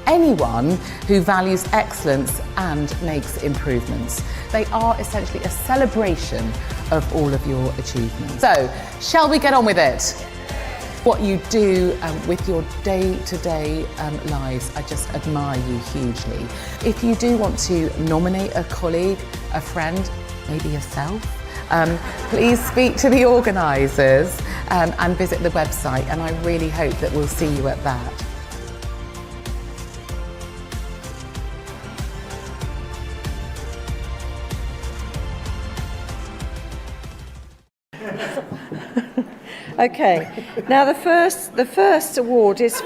anyone who values excellence and makes improvements. They are essentially a celebration of all of your achievements. So, shall we get on with it? What you do with your day-to-day lives, I just admire you hugely. If you do want to nominate a colleague, a friend, maybe yourself, please speak to the organisers and visit the website, and I really hope that we'll see you at that. Okay, now the first award is...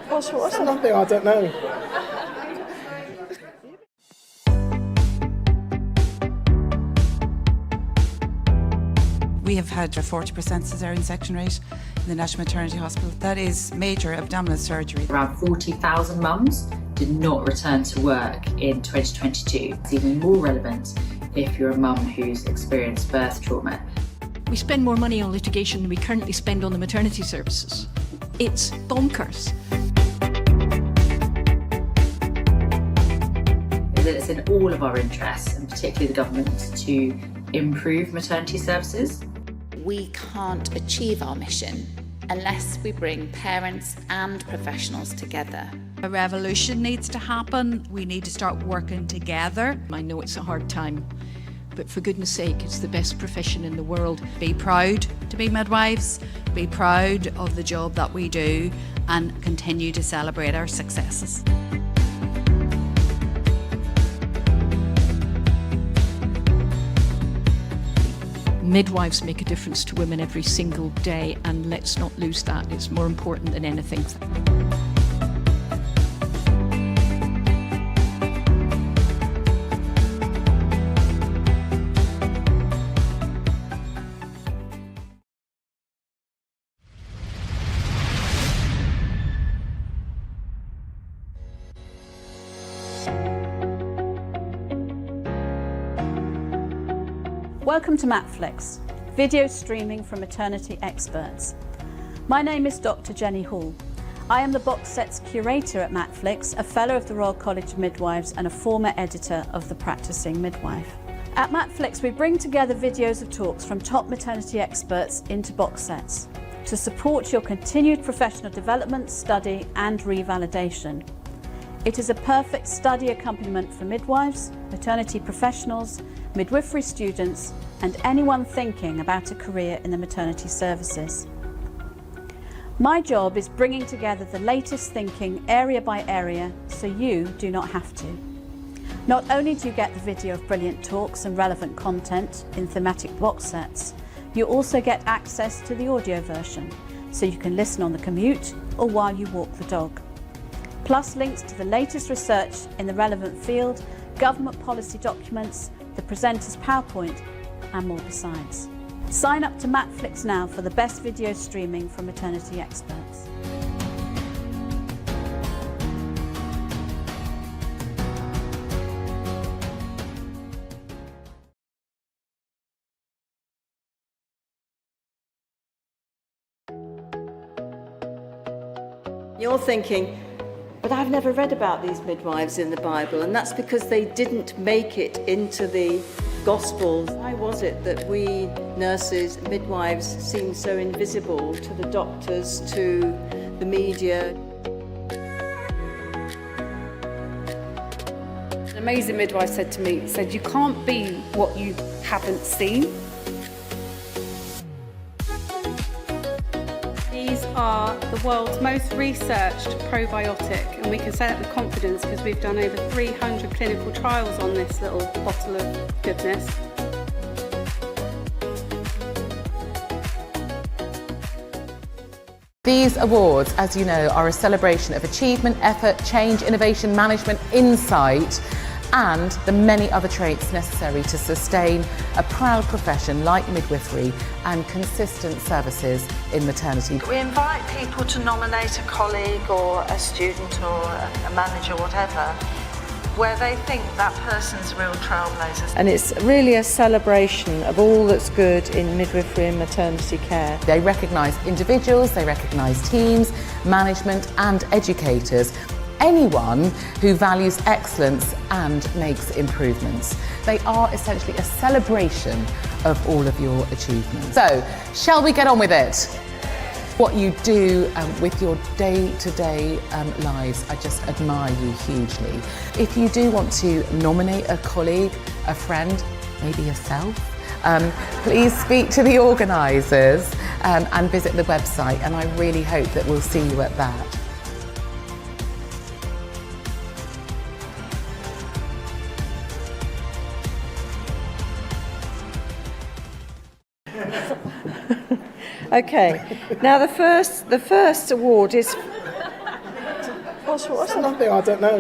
What's nothing, I don't know. We have had a 40% caesarean section rate in the National Maternity Hospital. That is major abdominal surgery. Around 40,000 mums did not return to work in 2022. It's even more relevant if you're a mum who's experienced birth trauma. We spend more money on litigation than we currently spend on the maternity services. It's bonkers. It's in all of our interests, and particularly the government, to improve maternity services. We can't achieve our mission unless we bring parents and professionals together. A revolution needs to happen. We need to start working together. I know it's a hard time, but for goodness sake, it's the best profession in the world. Be proud to be midwives, be proud of the job that we do, and continue to celebrate our successes. Midwives make a difference to women every single day, and let's not lose that. It's more important than anything. Welcome to Matflix, video streaming from maternity experts. My name is Dr. Jenny Hall. I am the box sets curator at Matflix, a fellow of the Royal College of Midwives and a former editor of The Practicing Midwife. At Matflix, we bring together videos of talks from top maternity experts into box sets to support your continued professional development, study and revalidation. It is a perfect study accompaniment for midwives, maternity professionals, midwifery students and anyone thinking about a career in the maternity services. My job is bringing together the latest thinking area by area so you do not have to. Not only do you get the video of brilliant talks and relevant content in thematic box sets, you also get access to the audio version so you can listen on the commute or while you walk the dog. Plus links to the latest research in the relevant field, government policy documents, the presenter's PowerPoint and more besides. Sign up to Matflix now for the best video streaming from maternity experts. You're thinking, but I've never read about these midwives in the Bible, and that's because they didn't make it into the Gospels. Why was it that we nurses, midwives, seem so invisible to the doctors, to the media? An amazing midwife said to me, you can't be what you haven't seen. These are the world's most researched probiotic, and we can say that with confidence because we've done over 300 clinical trials on this little bottle of goodness. These awards, as you know, are a celebration of achievement, effort, change, innovation, management, insight, and the many other traits necessary to sustain a proud profession like midwifery and consistent services in maternity. We invite people to nominate a colleague or a student or a manager, whatever, where they think that person's a real trailblazer. And it's really a celebration of all that's good in midwifery and maternity care. They recognise individuals, they recognise teams, management and educators. Anyone who values excellence and makes improvements. They are essentially a celebration of all of your achievements. So, shall we get on with it? What you do with your day-to-day lives, I just admire you hugely. If you do want to nominate a colleague, a friend, maybe yourself, please speak to the organisers and visit the website, and I really hope that we'll see you at that. Okay, now the first award is... What's nothing, I don't know.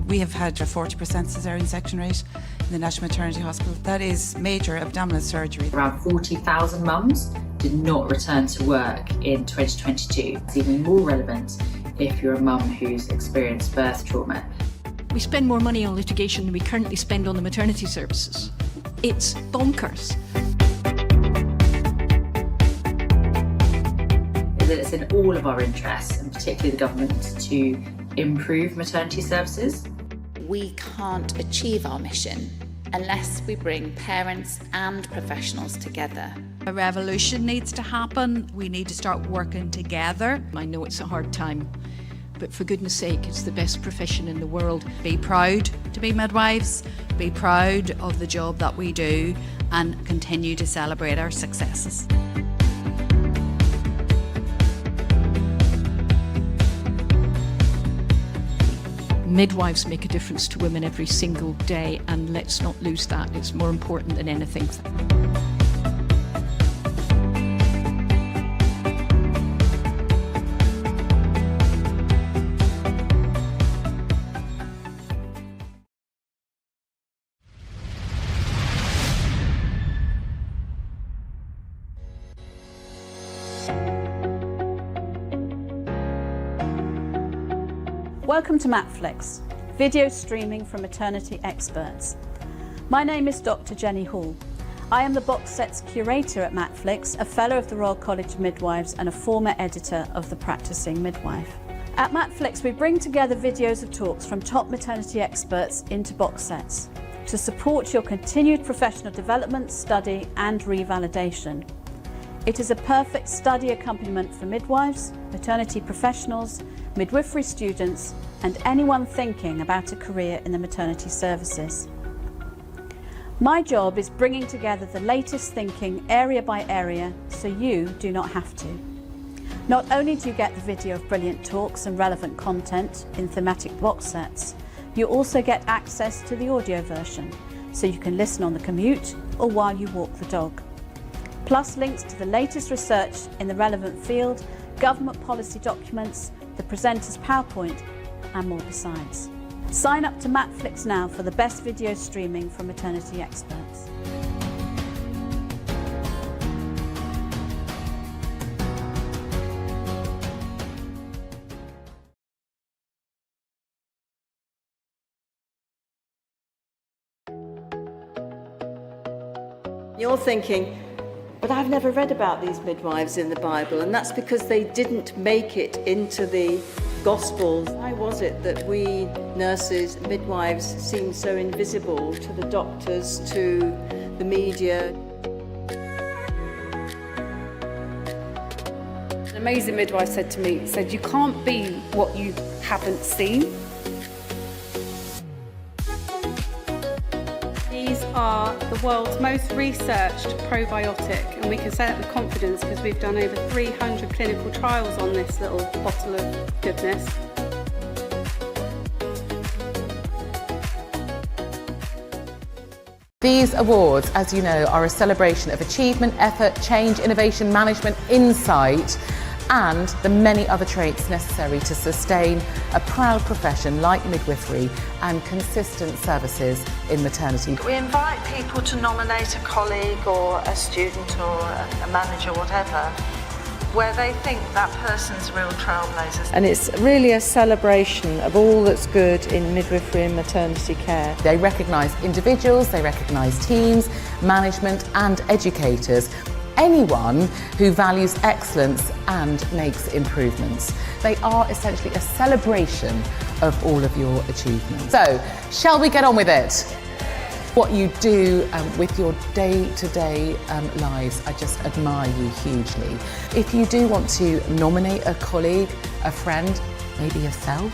We have had a 40% caesarean section rate in the National Maternity Hospital. That is major abdominal surgery. Around 40,000 mums did not return to work in 2022. It's even more relevant if you're a mum who's experienced birth trauma. We spend more money on litigation than we currently spend on the maternity services. It's bonkers. That it's in all of our interests, and particularly the government, to improve maternity services. We can't achieve our mission unless we bring parents and professionals together. A revolution needs to happen. We need to start working together. I know it's a hard time, but for goodness sake, it's the best profession in the world. Be proud to be midwives, be proud of the job that we do, and continue to celebrate our successes. Midwives make a difference to women every single day, and let's not lose that. It's more important than anything. Welcome to Matflix, video streaming from maternity experts. My name is Dr. Jenny Hall. I am the box set's curator at Matflix, a fellow of the Royal College of Midwives and a former editor of The Practicing Midwife. At Matflix, we bring together videos of talks from top maternity experts into box sets to support your continued professional development, study and revalidation. It is a perfect study accompaniment for midwives, maternity professionals, midwifery students and anyone thinking about a career in the maternity services. My job is bringing together the latest thinking area by area so you do not have to. Not only do you get the video of brilliant talks and relevant content in thematic box sets, you also get access to the audio version so you can listen on the commute or while you walk the dog. Plus links to the latest research in the relevant field, government policy documents, the presenter's PowerPoint and more besides. Sign up to Matflix now for the best video streaming from maternity experts. You're thinking, but I've never read about these midwives in the Bible, and that's because they didn't make it into the Gospels. Why was it that we nurses, midwives, seem so invisible to the doctors, to the media? An amazing midwife said to me, you can't be what you haven't seen. These are the world's most researched probiotic, and we can say that with confidence because we've done over 300 clinical trials on this little bottle of goodness. These awards, as you know, are a celebration of achievement, effort, change, innovation, management, insight, and the many other traits necessary to sustain a proud profession like midwifery and consistent services in maternity. We invite people to nominate a colleague or a student or a manager, whatever, where they think that person's real trailblazers. And it's really a celebration of all that's good in midwifery and maternity care. They recognise individuals, they recognise teams, management and educators. Anyone who values excellence and makes improvements. They are essentially a celebration of all of your achievements. So, shall we get on with it? What you do with your day-to-day lives, I just admire you hugely. If you do want to nominate a colleague, a friend, maybe yourself,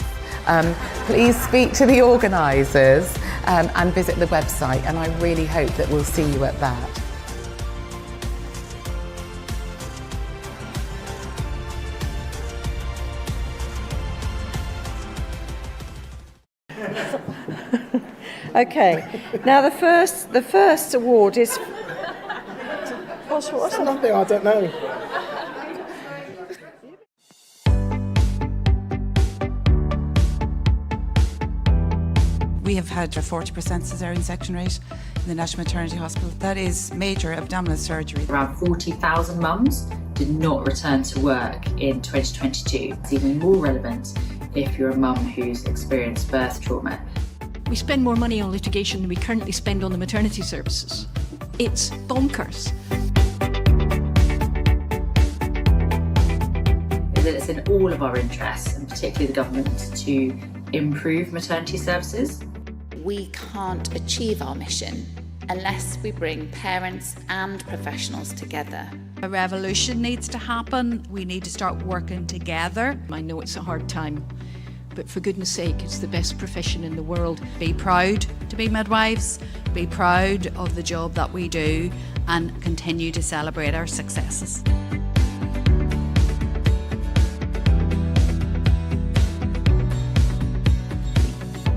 please speak to the organisers and visit the website, and I really hope that we'll see you at that. Okay, now the first award is... What's nothing, I don't know. We have had a 40% caesarean section rate in the National Maternity Hospital. That is major abdominal surgery. Around 40,000 mums did not return to work in 2022. It's even more relevant if you're a mum who's experienced birth trauma. We spend more money on litigation than we currently spend on the maternity services. It's bonkers. That it's in all of our interests, and particularly the government, to improve maternity services. We can't achieve our mission unless we bring parents and professionals together. A revolution needs to happen. We need to start working together. I know it's a hard time, but for goodness sake, it's the best profession in the world. Be proud to be midwives, be proud of the job that we do, and continue to celebrate our successes.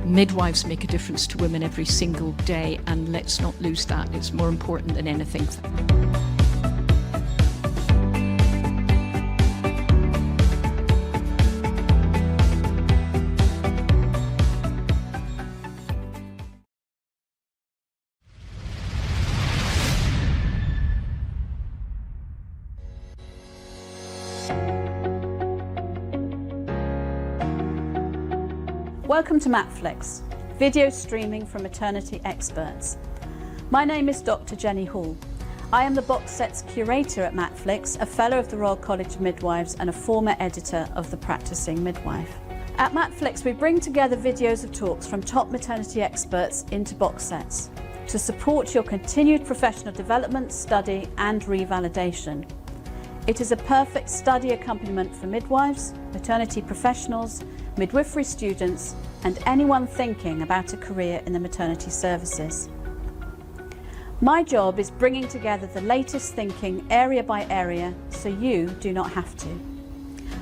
Midwives make a difference to women every single day, and let's not lose that. It's more important than anything. Welcome to Matflix, video streaming from maternity experts. My name is Dr. Jenny Hall. I am the box set's curator at Matflix, a fellow of the Royal College of Midwives and a former editor of The Practicing Midwife. At Matflix, we bring together videos of talks from top maternity experts into box sets to support your continued professional development, study and revalidation. It is a perfect study accompaniment for midwives, maternity professionals, midwifery students and anyone thinking about a career in the maternity services. My job is bringing together the latest thinking area by area so you do not have to.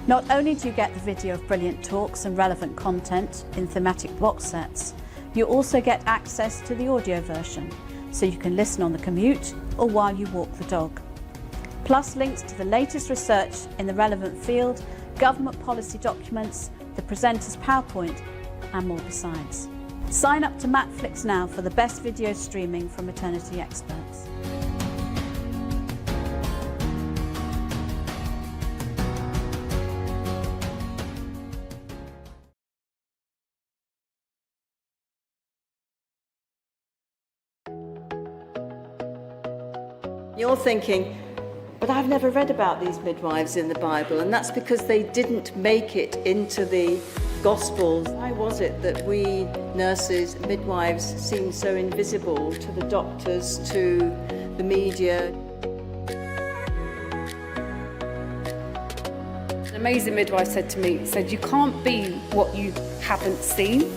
Not only do you get the video of brilliant talks and relevant content in thematic box sets, you also get access to the audio version so you can listen on the commute or while you walk the dog. Plus links to the latest research in the relevant field, government policy documents, the presenter's PowerPoint and more besides. Sign up to Matflix now for the best video streaming from maternity experts. You're thinking, but I've never read about these midwives in the Bible, and that's because they didn't make it into the Gospels. Why was it that we nurses, midwives, seem so invisible to the doctors, to the media? An amazing midwife said to me, you can't be what you haven't seen.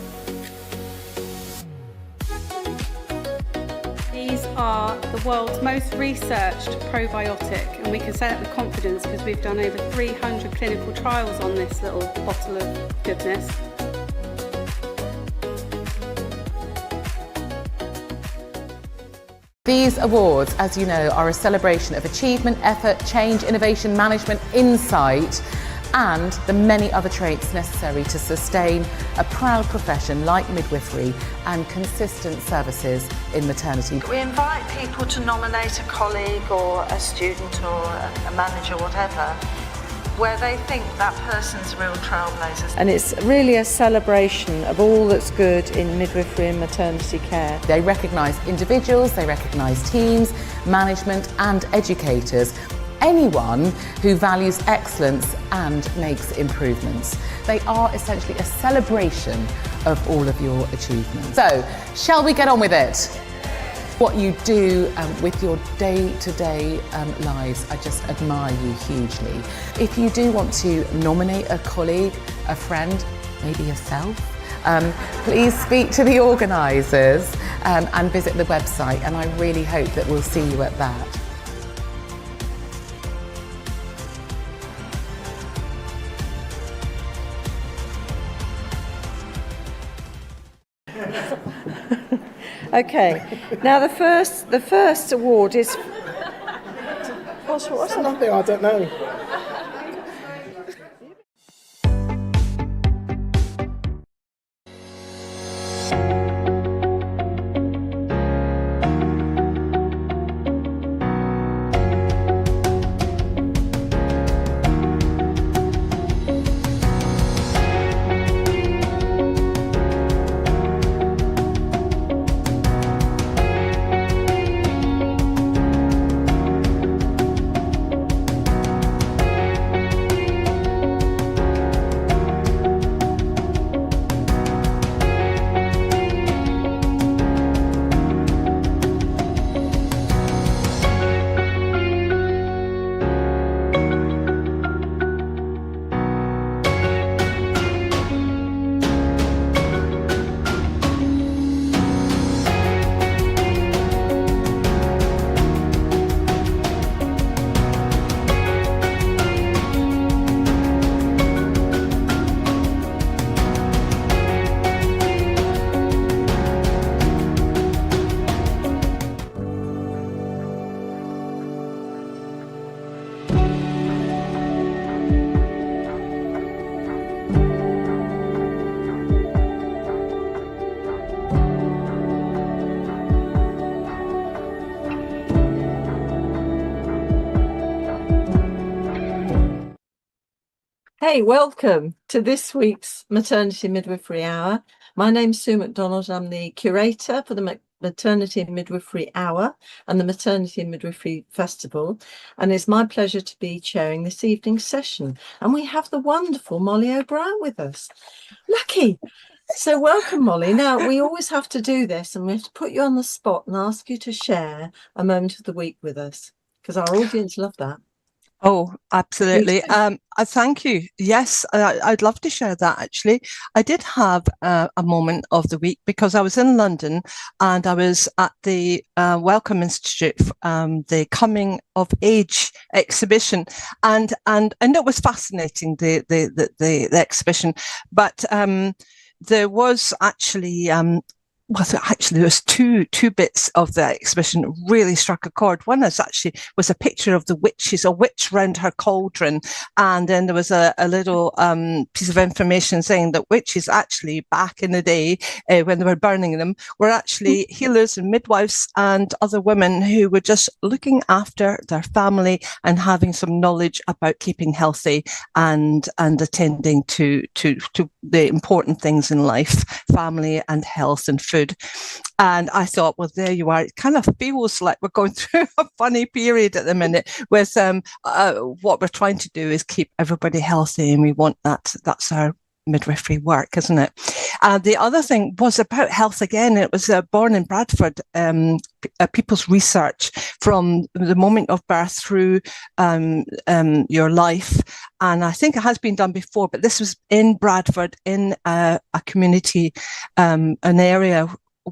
These are the world's most researched probiotic, and we can say that with confidence because we've done over 300 clinical trials on this little bottle of goodness. These awards, as you know, are a celebration of achievement, effort, change, innovation, management, insight, and the many other traits necessary to sustain a proud profession like midwifery and consistent services in maternity. We invite people to nominate a colleague or a student or a manager, whatever, where they think that person's real trailblazers. And it's really a celebration of all that's good in midwifery and maternity care. They recognise individuals, they recognise teams, management and educators. Anyone who values excellence and makes improvements. They are essentially a celebration of all of your achievements. So, shall we get on with it? What you do with your day-to-day lives, I just admire you hugely. If you do want to nominate a colleague, a friend, maybe yourself, please speak to the organisers and visit the website, and I really hope that we'll see you at that. Okay, now the first award is... What's nothing, I don't know. Hey, welcome to this week's Maternity Midwifery Hour. My name's Sue MacDonald. I'm the curator for the Maternity and Midwifery Hour and the Maternity and Midwifery Festival. And it's my pleasure to be chairing this evening's session. And we have the wonderful Molly O'Brien with us. Lucky. So welcome, Molly. Now, we always have to do this, and we have to put you on the spot and ask you to share a moment of the week with us, because our audience love that. Oh, absolutely. Thank you. Yes, I'd love to share that, actually. I did have a moment of the week because I was in London and I was at the Wellcome Institute, the Coming of Age exhibition, and it was fascinating, the exhibition. But there was actually there was two bits of the exhibition really struck a chord. One was a picture of the witches, a witch round her cauldron, and then there was a little piece of information saying that witches actually back in the day when they were burning them were actually healers and midwives and other women who were just looking after their family and having some knowledge about keeping healthy and attending to the important things in life, family and health and food. And I thought, well, there you are. It kind of feels like we're going through a funny period at the minute with what we're trying to do is keep everybody healthy, and we want that. That's our midwifery work, isn't it? The other thing was about health again. It was Born in Bradford, people's research from the moment of birth through your life. And I think it has been done before, but this was in Bradford, in a community, an area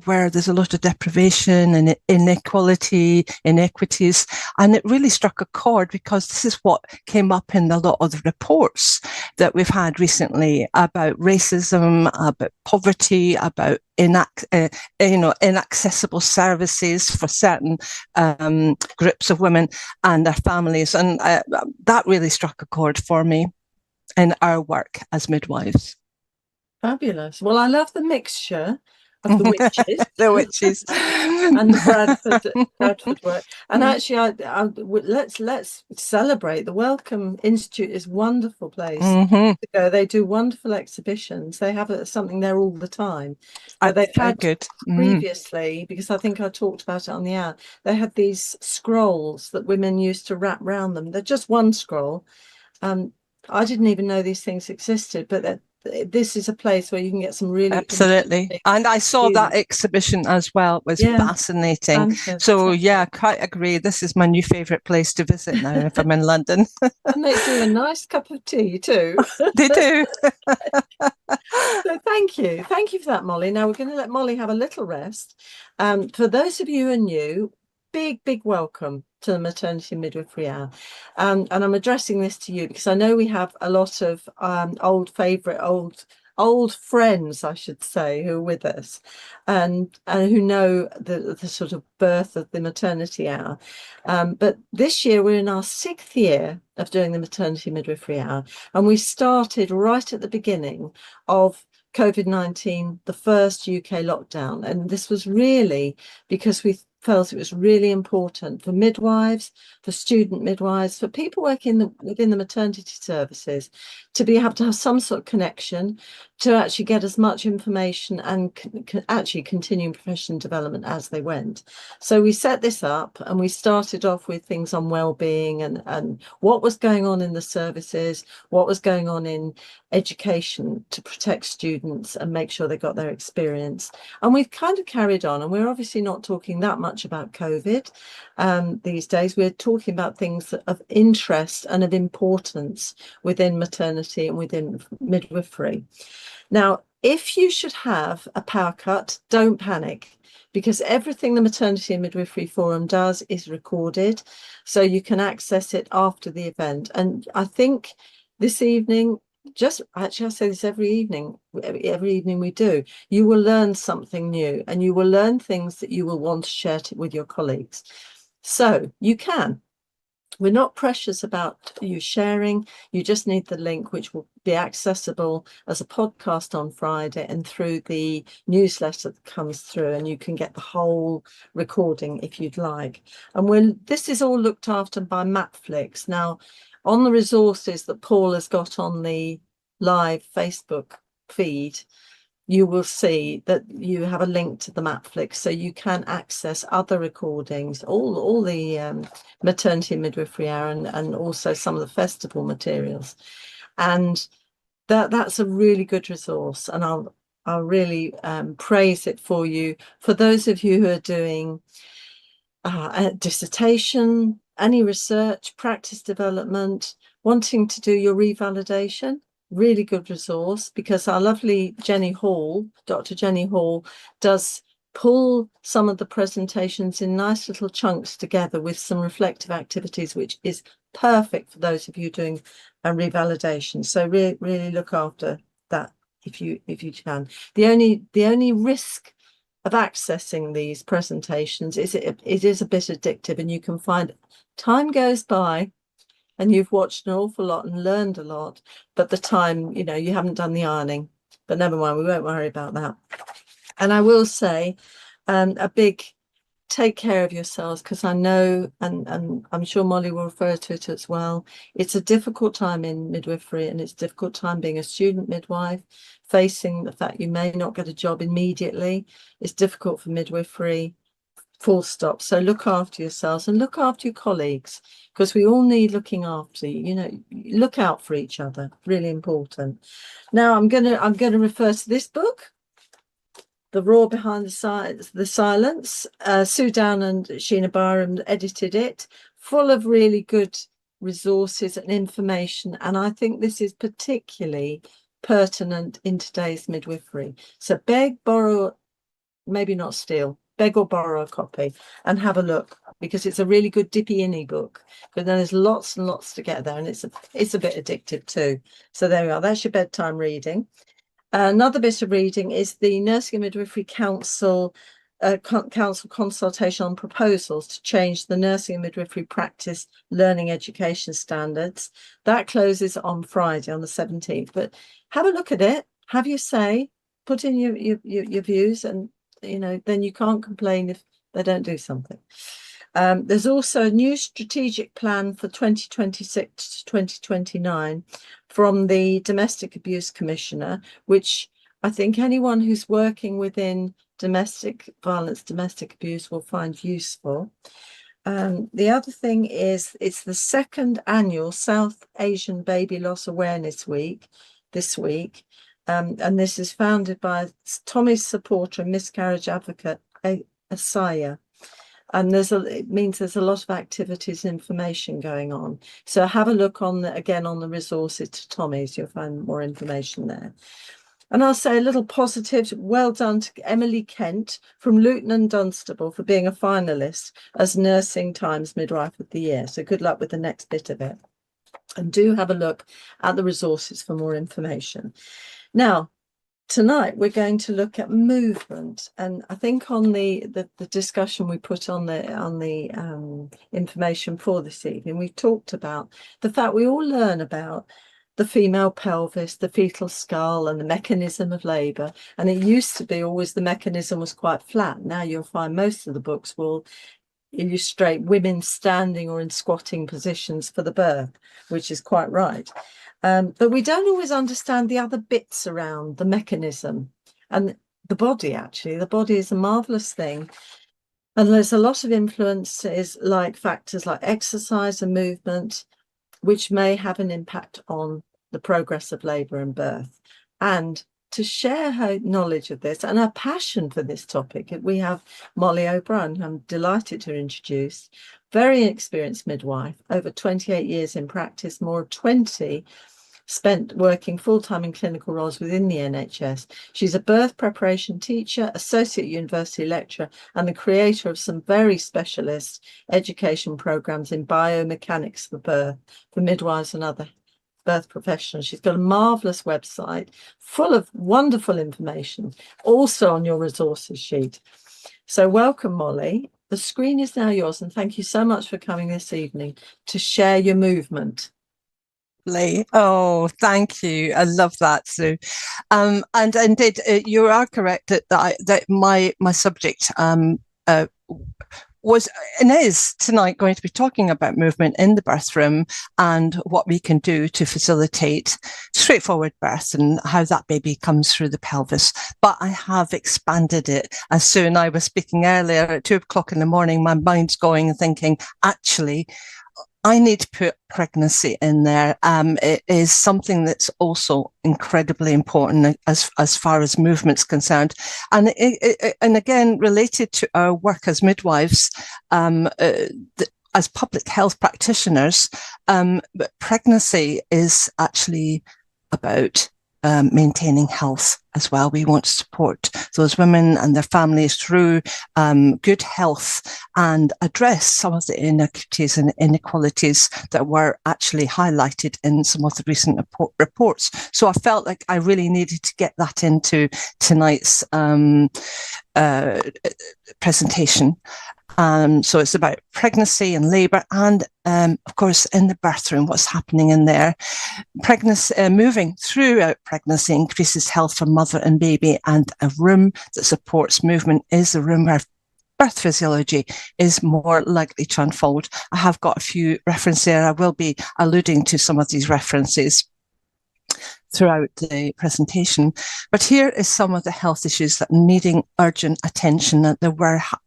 where there's a lot of deprivation and inequality, inequities. And it really struck a chord because this is what came up in a lot of the reports that we've had recently about racism, about poverty, about inaccessible services for certain groups of women and their families. And that really struck a chord for me in our work as midwives. Fabulous. Well, I love the mixture of the witches. The witches. And the Bradford work. And actually, let's celebrate. The Wellcome Institute is a wonderful place to go. They do wonderful exhibitions. They have something there all the time. But they've had good. previously, because I think I talked about it on the hour, they had these scrolls that women used to wrap around them. They're just one scroll. I didn't even know these things existed, but this is a place where you can get some really absolutely. And I saw that exhibition as well. It was fascinating. So yeah, quite agree. This is my new favourite place to visit now if I'm in London. And they do a nice cup of tea too. They do. So thank you for that, Molly. Now we're going to let Molly have a little rest. For those of you who are new, big welcome to the Maternity and Midwifery Hour. And I'm addressing this to you because I know we have a lot of old friends, I should say, who are with us and who know the sort of birth of the Maternity Hour. But this year we're in our 6th year of doing the Maternity Midwifery Hour, and we started right at the beginning of COVID-19, the first UK lockdown. And this was really because we felt it was really important for midwives, for student midwives, for people working within the maternity services to be able to have some sort of connection, to actually get as much information and actually continue professional development as they went. So we set this up and we started off with things on well-being and what was going on in the services, what was going on in education to protect students and make sure they got their experience. And we've kind of carried on, and we're obviously not talking that much about COVID these days. We're talking about things of interest and of importance within maternity and within midwifery. Now, if you should have a power cut, don't panic, because everything the Maternity and Midwifery Forum does is recorded, so you can access it after the event. And I think this evening, I say this every evening we do, you will learn something new, and you will learn things that you will want to share with your colleagues. So you can. We're not precious about you sharing. You just need the link, which will be accessible as a podcast on Friday and through the newsletter that comes through, and you can get the whole recording if you'd like. And this is all looked after by Matflix. Now, on the resources that Paul has got on the live Facebook feed, you will see that you have a link to the Matflix, so you can access other recordings, all the Maternity and Midwifery Hour, and also some of the festival materials. And that's a really good resource, and I'll really praise it for you. For those of you who are doing a dissertation, any research, practice development, wanting to do your revalidation, really good resource, because our lovely Jenny Hall, Dr. Jenny Hall, does pull some of the presentations in nice little chunks together with some reflective activities, which is perfect for those of you doing a revalidation. So really look after that if you can. The only risk of accessing these presentations is it is a bit addictive, and you can find time goes by and you've watched an awful lot and learned a lot, but the time, you haven't done the ironing. But never mind, we won't worry about that. And I will say a big take care of yourselves, because I know, and I'm sure Molly will refer to it as well, it's a difficult time in midwifery, and it's a difficult time being a student midwife, facing the fact you may not get a job immediately. It's difficult for midwifery, full stop. So look after yourselves and look after your colleagues, because we all need looking after you. Look out for each other. Really important. Now I'm gonna refer to this book, The Roar Behind the Silence. Sue Down and Sheena Byram edited it, full of really good resources and information. And I think this is particularly pertinent in today's midwifery. So beg, borrow, maybe not steal, beg or borrow a copy and have a look, because it's a really good dippy-inny book. But then there's lots and lots to get there, and it's a bit addictive too. So there we are. That's your bedtime reading. Another bit of reading is the Nursing and Midwifery Council consultation on proposals to change the nursing and midwifery practice learning education standards. That closes on Friday, on the 17th. But have a look at it, have your say, put in your views, and then you can't complain if they don't do something. There's also a new strategic plan for 2026 to 2029 from the Domestic Abuse Commissioner, which I think anyone who's working within domestic violence, domestic abuse will find useful. The other thing is it's the second annual South Asian Baby Loss Awareness Week this week. And this is founded by Tommy's supporter and miscarriage advocate, Asaya. And it means there's a lot of activities and information going on. So have a look on the resources to Tommy's. You'll find more information there. And I'll say a little positive, well done to Emily Kent from Luton and Dunstable for being a finalist as Nursing Times Midwife of the Year. So good luck with the next bit of it. And do have a look at the resources for more information. Now, tonight we're going to look at movement, and I think on the discussion we put on the information for this evening, we've talked about the fact we all learn about the female pelvis, the fetal skull, and the mechanism of labour. And it used to be always the mechanism was quite flat. Now you'll find most of the books will illustrate women standing or in squatting positions for the birth, which is quite right. But we don't always understand the other bits around the mechanism and the body, actually. The body is a marvellous thing. And there's a lot of influences like factors like exercise and movement, which may have an impact on the progress of labour and birth. And to share her knowledge of this and her passion for this topic, we have Molly O'Brien, who I'm delighted to introduce, very experienced midwife, over 28 years in practice, more of 20 spent working full-time in clinical roles within the NHS. She's a birth preparation teacher, associate university lecturer, and the creator of some very specialist education programs in biomechanics for birth for midwives and other birth professionals. She's got a marvellous website full of wonderful information, also on your resources sheet. So welcome, Molly. The screen is now yours, and thank you so much for coming this evening to share your movement. Oh, thank you. I love that, Sue. And indeed, you are correct that my subject was and is tonight going to be talking about movement in the birth room and what we can do to facilitate straightforward birth and how that baby comes through the pelvis. But I have expanded it. As Sue and I were speaking earlier at 2 o'clock in the morning, my mind's going and thinking, actually, I need to put pregnancy in there. It is something that's also incredibly important as far as movement's concerned. And and again, related to our work as midwives, as public health practitioners, but pregnancy is actually about maintaining health as well. We want to support those women and their families through good health and address some of the inequities and inequalities that were actually highlighted in some of the recent reports. So I felt like I really needed to get that into tonight's presentation. So it's about pregnancy and labour and, of course, in the birth room, what's happening in there. Pregnancy, moving throughout pregnancy increases health for mother and baby, and a room that supports movement is a room where birth physiology is more likely to unfold. I have got a few references there. I will be alluding to some of these references throughout the presentation. But here is some of the health issues that are needing urgent attention.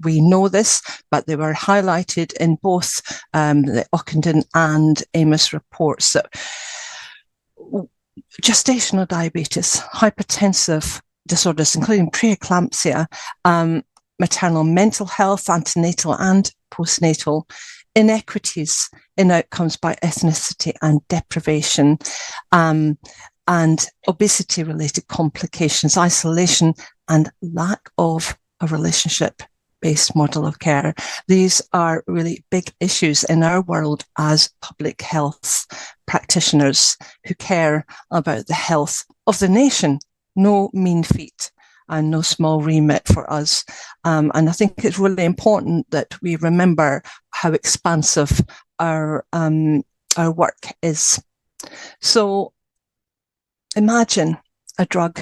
We know this, but they were highlighted in both the Ockenden and Amos reports. So, gestational diabetes, hypertensive disorders, including preeclampsia, maternal mental health, antenatal and postnatal, inequities in outcomes by ethnicity and deprivation, and obesity-related complications, isolation, and lack of a relationship-based model of care. These are really big issues in our world as public health practitioners who care about the health of the nation. No mean feat and no small remit for us. And I think it's really important that we remember how expansive our work is. So imagine a drug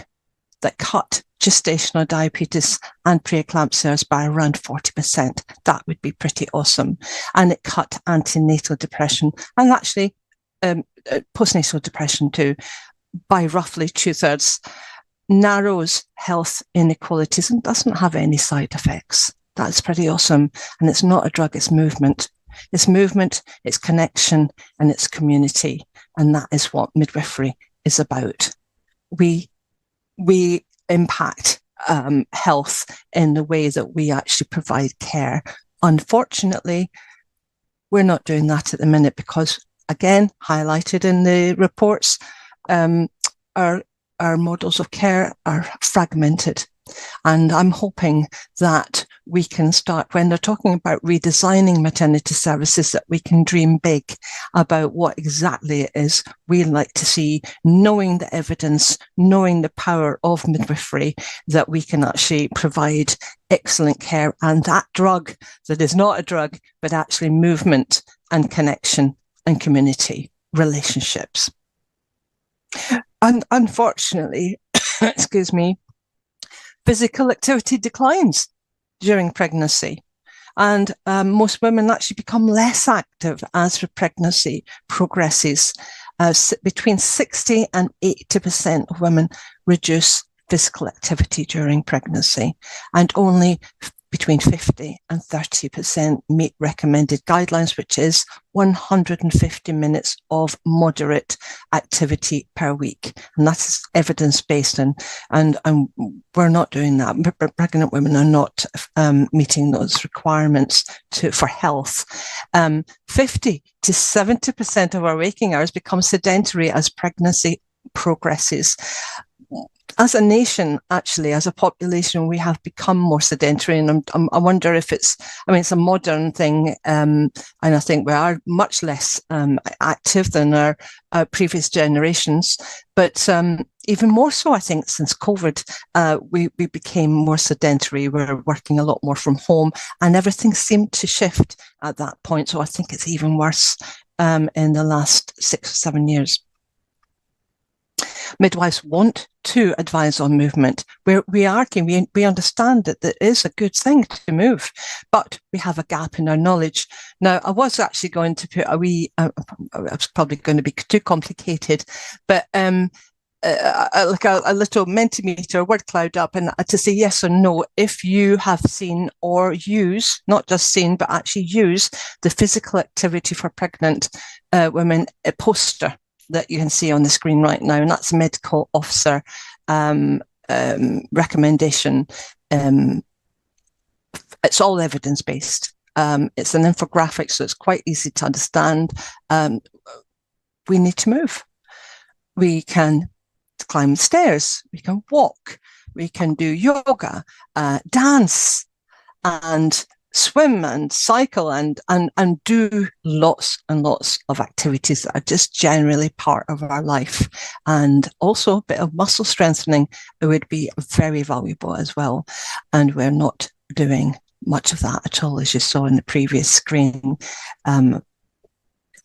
that cut gestational diabetes and preeclampsias by around 40%. That would be pretty awesome. And it cut antenatal depression and actually postnatal depression too by roughly 2/3, narrows health inequalities and doesn't have any side effects. That's pretty awesome. And it's not a drug, it's movement. It's movement, it's connection, and it's community. And that is what midwifery is about. We impact health in the way that we actually provide care. Unfortunately, we're not doing that at the minute because, again, highlighted in the reports, our models of care are fragmented. And I'm hoping that we can start, when they're talking about redesigning maternity services, that we can dream big about what exactly it is we like to see, knowing the evidence, knowing the power of midwifery, that we can actually provide excellent care and that drug that is not a drug, but actually movement and connection and community relationships. And unfortunately, excuse me, physical activity declines during pregnancy. And most women actually become less active as the pregnancy progresses. Between 60 and 80% of women reduce physical activity during pregnancy, and only between 50 and 30% meet recommended guidelines, which is 150 minutes of moderate activity per week. And that's evidence-based, and we're not doing that. Pregnant women are not meeting those requirements for health. 50 to 70% of our waking hours become sedentary as pregnancy progresses. As a nation, actually, as a population, we have become more sedentary, and I wonder if it's a modern thing, and I think we are much less active than our previous generations. But even more so, I think, since COVID, we became more sedentary. We're working a lot more from home, and everything seemed to shift at that point. So I think it's even worse in the last 6 or 7 years. Midwives want to advise on movement. We understand that it is a good thing to move, but we have a gap in our knowledge. Now, I was actually going to put it's probably going to be too complicated, but like a little Mentimeter word cloud up, and to say yes or no if you have seen or use, not just seen, but actually use the physical activity for pregnant women poster that you can see on the screen right now, and that's a medical officer recommendation. It's all evidence-based. It's an infographic, so it's quite easy to understand. We need to move. We can climb the stairs, we can walk, we can do yoga, dance, and swim and cycle and do lots and lots of activities that are just generally part of our life. And also a bit of muscle strengthening would be very valuable as well. And we're not doing much of that at all, as you saw in the previous screen.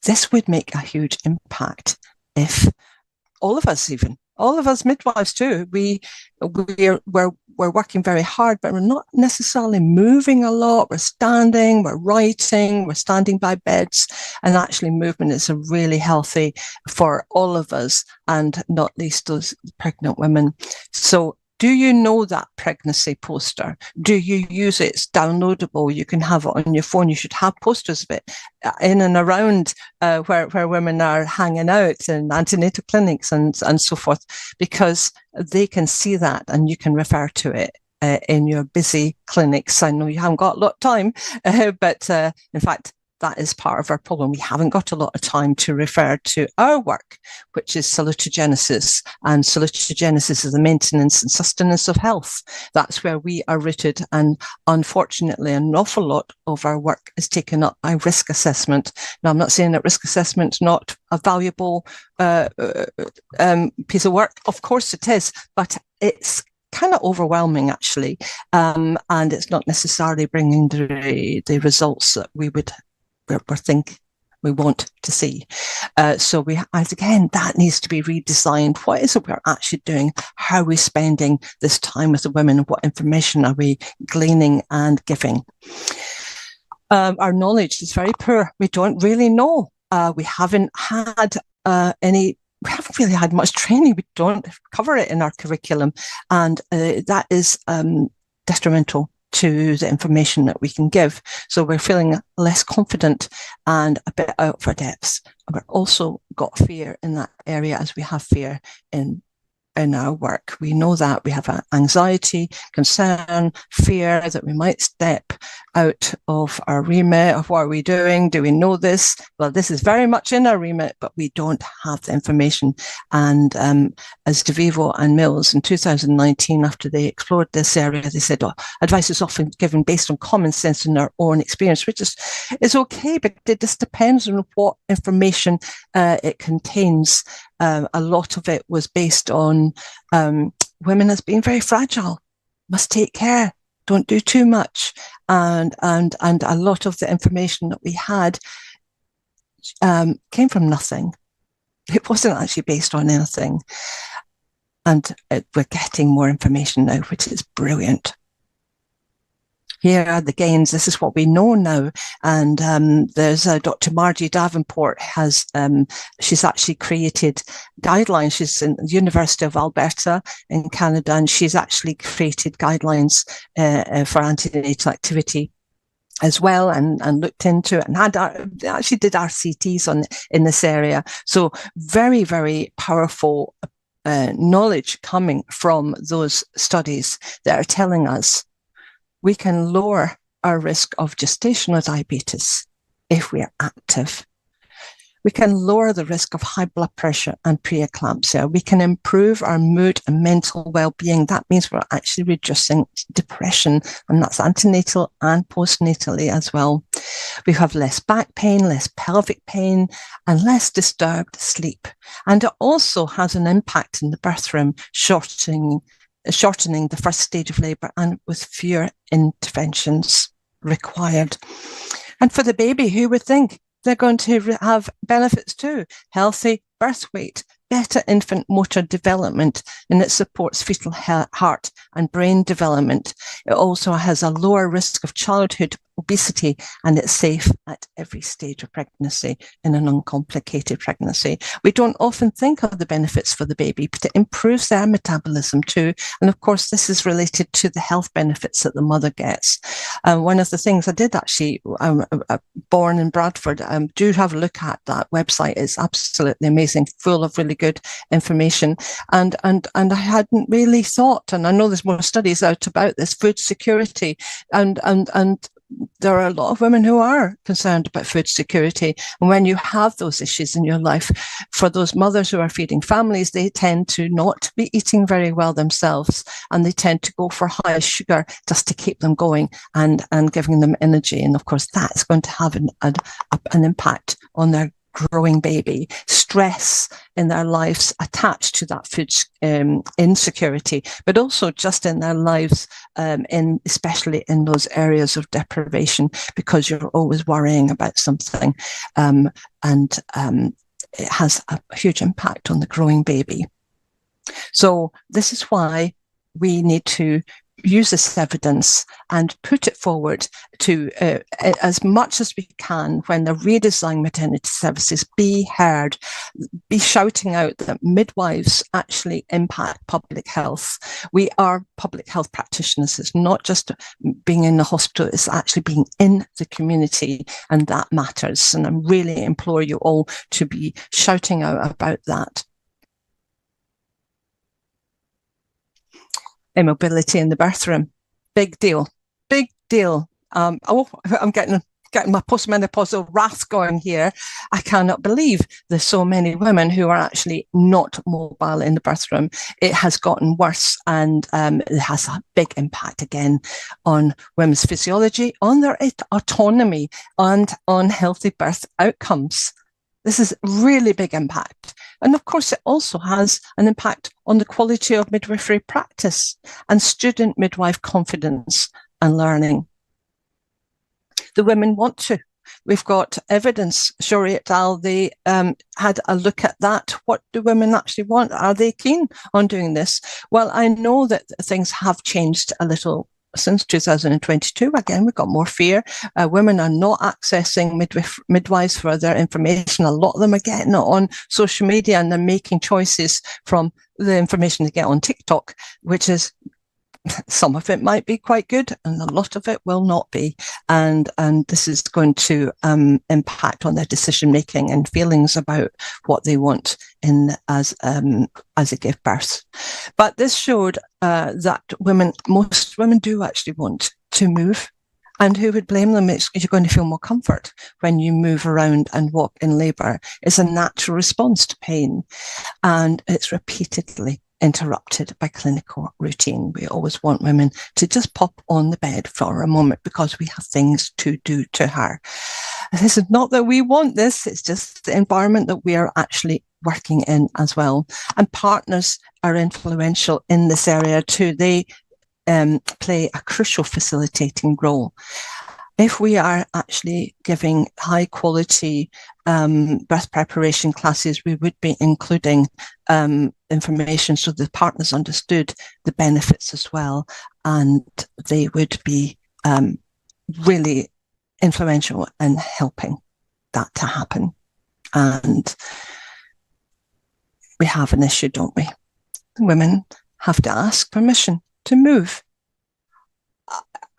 This would make a huge impact if all of us midwives too, we're working very hard, but we're not necessarily moving a lot. We're standing, we're writing, we're standing by beds, and actually movement is really healthy for all of us, and not least those pregnant women. So do you know that pregnancy poster? Do you use it? It's downloadable. You can have it on your phone. You should have posters of it in and around where women are hanging out in antenatal clinics and so forth, because they can see that and you can refer to it in your busy clinics. I know you haven't got a lot of time, but in fact, that is part of our problem. We haven't got a lot of time to refer to our work, which is salutogenesis. And salutogenesis is the maintenance and sustenance of health. That's where we are rooted. And unfortunately, an awful lot of our work is taken up by risk assessment. Now, I'm not saying that risk assessment is not a valuable piece of work. Of course it is, but it's kind of overwhelming, actually. And it's not necessarily bringing the results that we think we want to see. So again, that needs to be redesigned. What is it we're actually doing? How are we spending this time with the women? What information are we gleaning and giving? Our knowledge is very poor. We don't really know. We haven't really had much training. We don't cover it in our curriculum. And that is detrimental to the information that we can give. So we're feeling less confident and a bit out of our depths. We've also got fear in that area, as we have fear in our work. We know that we have anxiety, concern, fear that we might step out of our remit of what are we doing? Do we know this? Well, this is very much in our remit, but we don't have the information. And as DeVivo and Mills in 2019, after they explored this area, they said, advice is often given based on common sense and our own experience, which is okay, but it just depends on what information it contains. A lot of it was based on women as being very fragile, must take care, don't do too much. And a lot of the information that we had came from nothing. It wasn't actually based on anything. And we're getting more information now, which is brilliant. Here are the gains. This is what we know now. And there's Dr. Margie Davenport she's actually created guidelines. She's in the University of Alberta in Canada, and she's actually created guidelines for antenatal activity as well, and looked into it, and actually did RCTs in this area. So very, very powerful knowledge coming from those studies that are telling us we can lower our risk of gestational diabetes if we are active. We can lower the risk of high blood pressure and preeclampsia. We can improve our mood and mental well-being. That means we're actually reducing depression, and that's antenatal and postnatally as well. We have less back pain, less pelvic pain, and less disturbed sleep. And it also has an impact in the birth room, shortening the first stage of labour, and with fewer interventions required. And for the baby, who would think they're going to have benefits too? Healthy birth weight, better infant motor development, and it supports fetal heart and brain development. It also has a lower risk of childhood obesity, and it's safe at every stage of pregnancy in an uncomplicated pregnancy. We don't often think of the benefits for the baby, but it improves their metabolism too. And of course, this is related to the health benefits that the mother gets. One of the things I did actually, born in Bradford, do have a look at that website. It's absolutely amazing, full of really good information. And I hadn't really thought, and I know there's more studies out about this, food security, and there are a lot of women who are concerned about food security. And when you have those issues in your life, for those mothers who are feeding families, they tend to not be eating very well themselves, and they tend to go for high sugar just to keep them going and giving them energy. And of course, that's going to have an impact on their growing baby. Stress in their lives attached to that food insecurity, but also just in their lives, especially in those areas of deprivation, because you're always worrying about something, and it has a huge impact on the growing baby. So this is why we need to use this evidence and put it forward to as much as we can when they redesign maternity services, be heard, be shouting out that midwives actually impact public health. We are public health practitioners. It's not just being in the hospital, it's actually being in the community, and that matters. And I really implore you all to be shouting out about that. Immobility in the birth room, big deal, big deal. I'm getting my postmenopausal wrath going here. I cannot believe there's so many women who are actually not mobile in the birth room. It has gotten worse, and it has a big impact again on women's physiology, on their autonomy, and on healthy birth outcomes. This is really big impact. And of course, it also has an impact on the quality of midwifery practice and student midwife confidence and learning. The women want to. we've got evidence. Shori et al., they had a look at that. What do women actually want? Are they keen on doing this? Well, I know that things have changed a little since 2022. Again, we've got more fear. Women are not accessing midwives for their information. A lot of them are getting it on social media, and they're making choices from the information they get on TikTok, which is, some of it might be quite good and a lot of it will not be. And this is going to impact on their decision making and feelings about what they want as they give birth. But this showed that most women do actually want to move. And who would blame them? You're going to feel more comfort when you move around and walk in labour. It's a natural response to pain, and it's repeatedly interrupted by clinical routine. We always want women to just pop on the bed for a moment because we have things to do to her. This is not that we want this, it's just the environment that we are actually working in as well. And partners are influential in this area too. They play a crucial facilitating role. If we are actually giving high quality birth preparation classes, we would be including information so the partners understood the benefits as well, and they would be really influential in helping that to happen. And we have an issue, don't we? Women have to ask permission to move.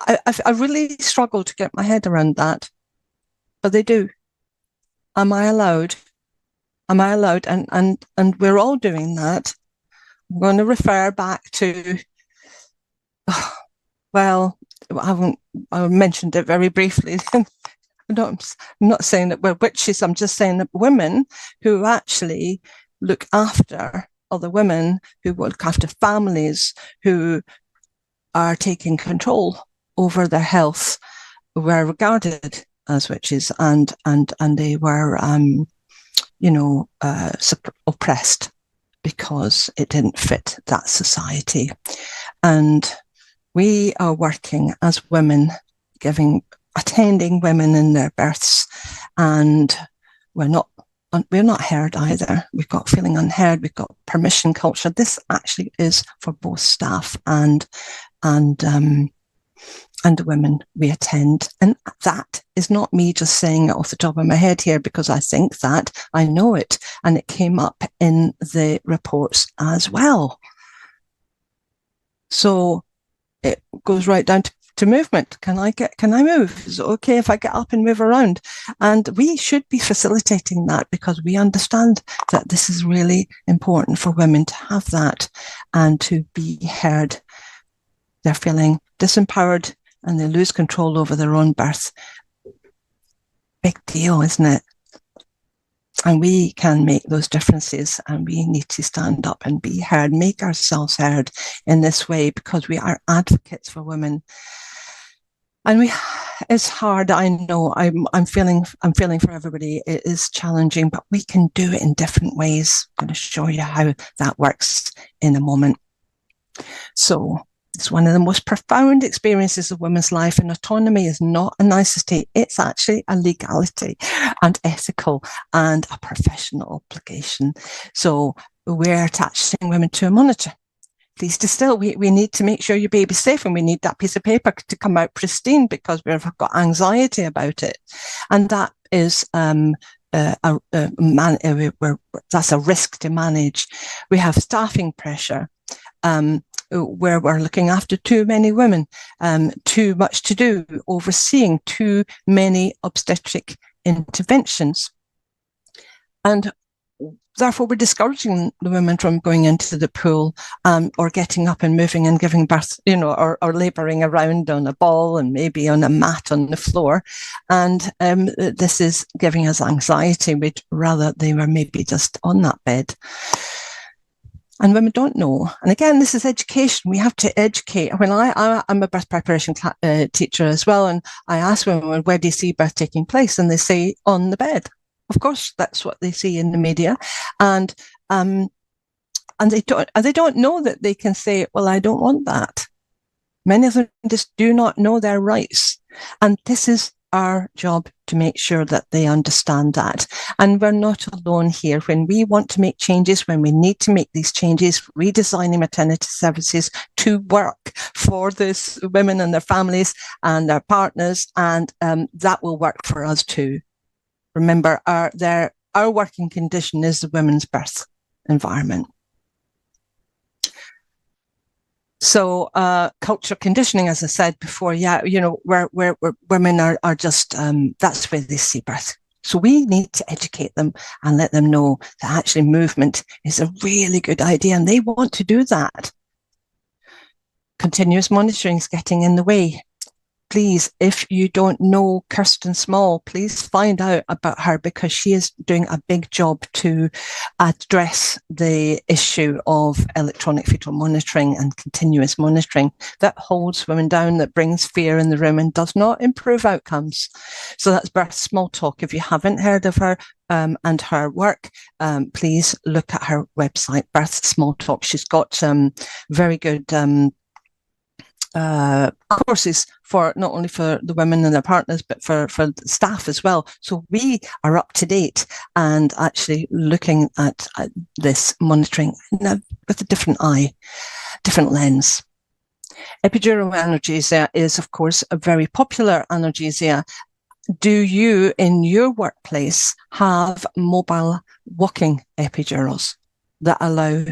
I really struggle to get my head around that, but they do. Am I allowed? Am I allowed? And we're all doing that. I'm going to refer back to, well, I mentioned it very briefly. I'm not saying that we're witches. I'm just saying that women who actually look after other women, who look after families, who are taking control over their health, were regarded as witches, and they were, oppressed because it didn't fit that society. And we are working as women, attending women in their births, and we're not heard either. We've got feeling unheard. We've got permission culture. This actually is for both staff and the women we attend. And that is not me just saying it off the top of my head here, because I think that, I know it, and it came up in the reports as well. So it goes right down to movement. Can I move? Is it okay if I get up and move around? And we should be facilitating that, because we understand that this is really important for women to have that and to be heard. They're feeling disempowered and they lose control over their own birth. Big deal, isn't it? And we can make those differences, and we need to stand up and be heard, make ourselves heard in this way, because we are advocates for women. And it's hard. I know. I'm feeling for everybody. It is challenging, but we can do it in different ways. I'm going to show you how that works in a moment. So it's one of the most profound experiences of women's life, and autonomy is not a nicety. It's actually a legality and ethical and a professional obligation. So we're attaching women to a monitor. Please distill. We need to make sure your baby's safe, and we need that piece of paper to come out pristine, because we've got anxiety about it. And that is that's a risk to manage. We have staffing pressure, where we're looking after too many women, too much to do, overseeing too many obstetric interventions. And therefore, we're discouraging the women from going into the pool, or getting up and moving and giving birth, or labouring around on a ball and maybe on a mat on the floor. And this is giving us anxiety. We'd rather they were maybe just on that bed. And women don't know. And again, this is education. We have to educate. When I'm a birth preparation teacher as well, and I ask women, where do you see birth taking place? And they say, on the bed. Of course, that's what they see in the media. And they don't know that they can say, well, I don't want that. Many of them just do not know their rights. And this is our job to make sure that they understand that. And we're not alone here. When we want to make changes, when we need to make these changes, redesigning maternity services to work for these women and their families and their partners, and that will work for us too. Remember, our working condition is the women's birth environment. So culture conditioning, as I said before, where women are just, that's where they see birth. So we need to educate them and let them know that actually movement is a really good idea and they want to do that. Continuous monitoring is getting in the way. Please, if you don't know Kirsten Small, please find out about her, because she is doing a big job to address the issue of electronic fetal monitoring and continuous monitoring that holds women down, that brings fear in the room and does not improve outcomes. So that's Birth Small Talk. If you haven't heard of her and her work, please look at her website, Birth Small Talk. She's got very good courses for not only for the women and their partners, but for the staff as well. So we are up to date and actually looking at this monitoring with a different eye, different lens. Epidural analgesia is, of course, a very popular analgesia. Do you, in your workplace, have mobile walking epidurals that allow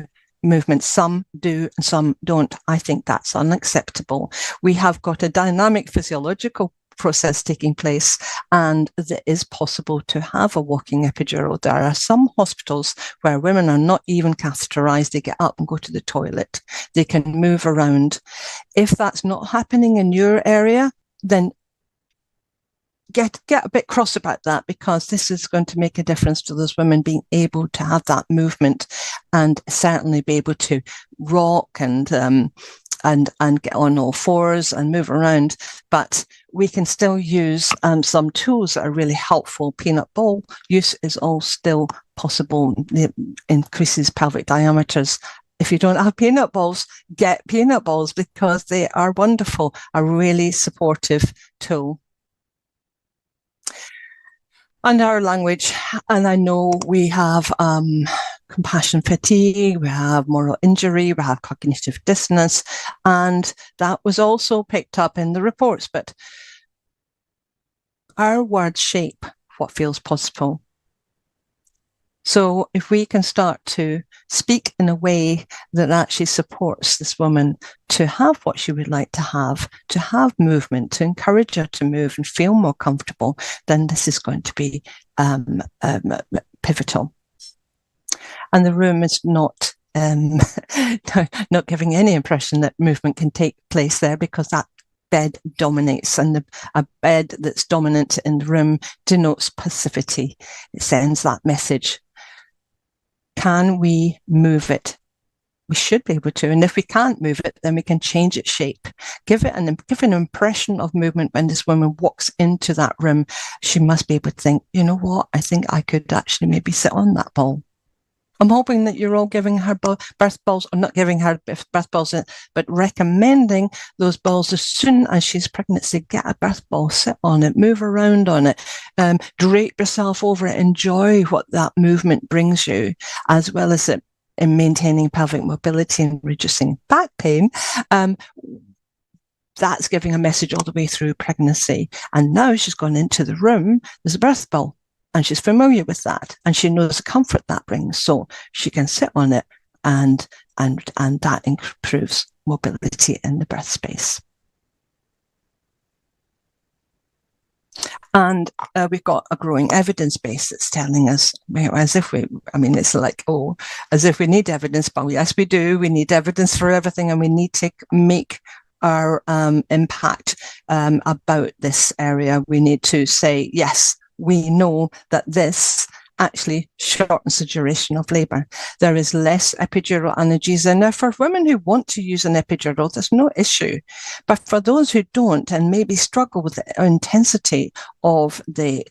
movement? Some do and some don't. I think that's unacceptable. We have got a dynamic physiological process taking place, and it is possible to have a walking epidural. There are some hospitals where women are not even catheterized. They get up and go to the toilet. They can move around. If that's not happening in your area, then get a bit cross about that, because this is going to make a difference to those women being able to have that movement and certainly be able to rock and get on all fours and move around. But we can still use some tools that are really helpful. Peanut ball use is all still possible. It increases pelvic diameters. If you don't have peanut balls, get peanut balls, because they are wonderful, a really supportive tool. And our language, and I know we have compassion fatigue, we have moral injury, we have cognitive dissonance, and that was also picked up in the reports. But our words shape what feels possible. So if we can start to speak in a way that actually supports this woman to have what she would like to have movement, to encourage her to move and feel more comfortable, then this is going to be pivotal. And the room is not giving any impression that movement can take place there, because that bed dominates, and a bed that's dominant in the room denotes passivity. It sends that message. Can we move it? We should be able to. And if we can't move it, then we can change its shape. Give an impression of movement. When this woman walks into that room, she must be able to think, you know what, I think I could actually maybe sit on that ball. I'm hoping that you're all giving her birth balls, or not giving her birth balls, but recommending those balls as soon as she's pregnant. Say, get a birth ball, sit on it, move around on it, drape yourself over it, enjoy what that movement brings you, as well as it in maintaining pelvic mobility and reducing back pain. That's giving a message all the way through pregnancy. And now she's gone into the room, there's a birth ball. And she's familiar with that, and she knows the comfort that brings, so she can sit on it, and that improves mobility in the birth space. And we've got a growing evidence base that's telling us, as if we need evidence, but yes, we do. We need evidence for everything, and we need to make our impact about this area. We need to say, yes, we know that this actually shortens the duration of labour. There is less epidural analgesia. Now, for women who want to use an epidural, there's no issue. But for those who don't and maybe struggle with the intensity of the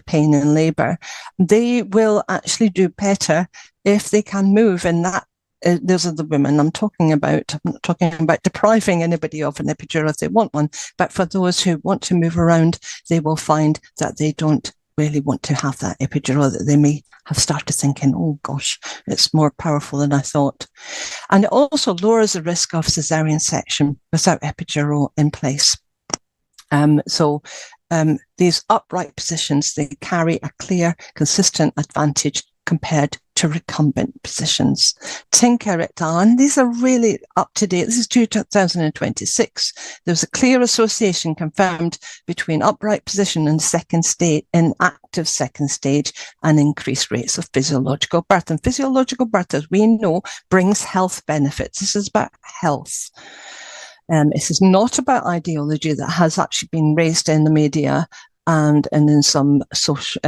pain in labour, they will actually do better if they can move in that those are the women I'm talking about. I'm not talking about depriving anybody of an epidural if they want one, but for those who want to move around, they will find that they don't really want to have that epidural, that they may have started thinking, oh gosh, it's more powerful than I thought. And it also lowers the risk of cesarean section without epidural in place. These upright positions, they carry a clear, consistent advantage compared to recumbent positions. Tinker et al., and these are really up to date. This is 2026. There's a clear association confirmed between upright position and second stage, in active second stage, and increased rates of physiological birth. And physiological birth, as we know, brings health benefits. This is about health. This is not about ideology that has actually been raised in the media and in some social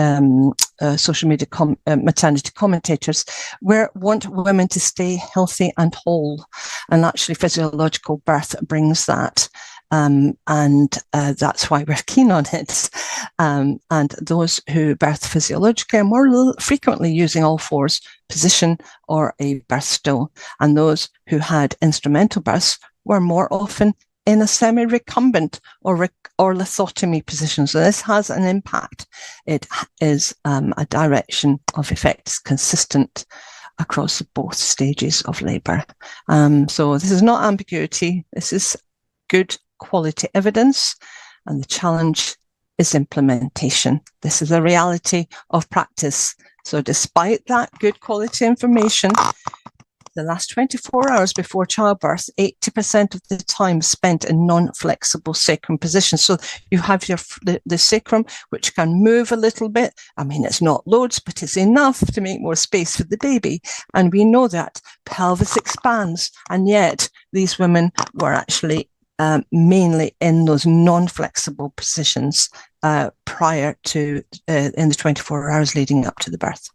media maternity commentators, where want women to stay healthy and whole. And actually physiological birth brings that. That's why we're keen on it. And those who birth physiologically are more frequently using all fours position or a birth stool. And those who had instrumental births were more often in a semi-recumbent or lithotomy position. So this has an impact. It is a direction of effect consistent across both stages of labour. So this is not ambiguity. This is good quality evidence, and the challenge is implementation. This is a reality of practice. So despite that good quality information, the last 24 hours before childbirth, 80% of the time spent in non-flexible sacrum positions. So you have the sacrum, which can move a little bit. I mean, it's not loads, but it's enough to make more space for the baby. And we know that pelvis expands. And yet these women were actually mainly in those non-flexible positions prior to in the 24 hours leading up to the birth.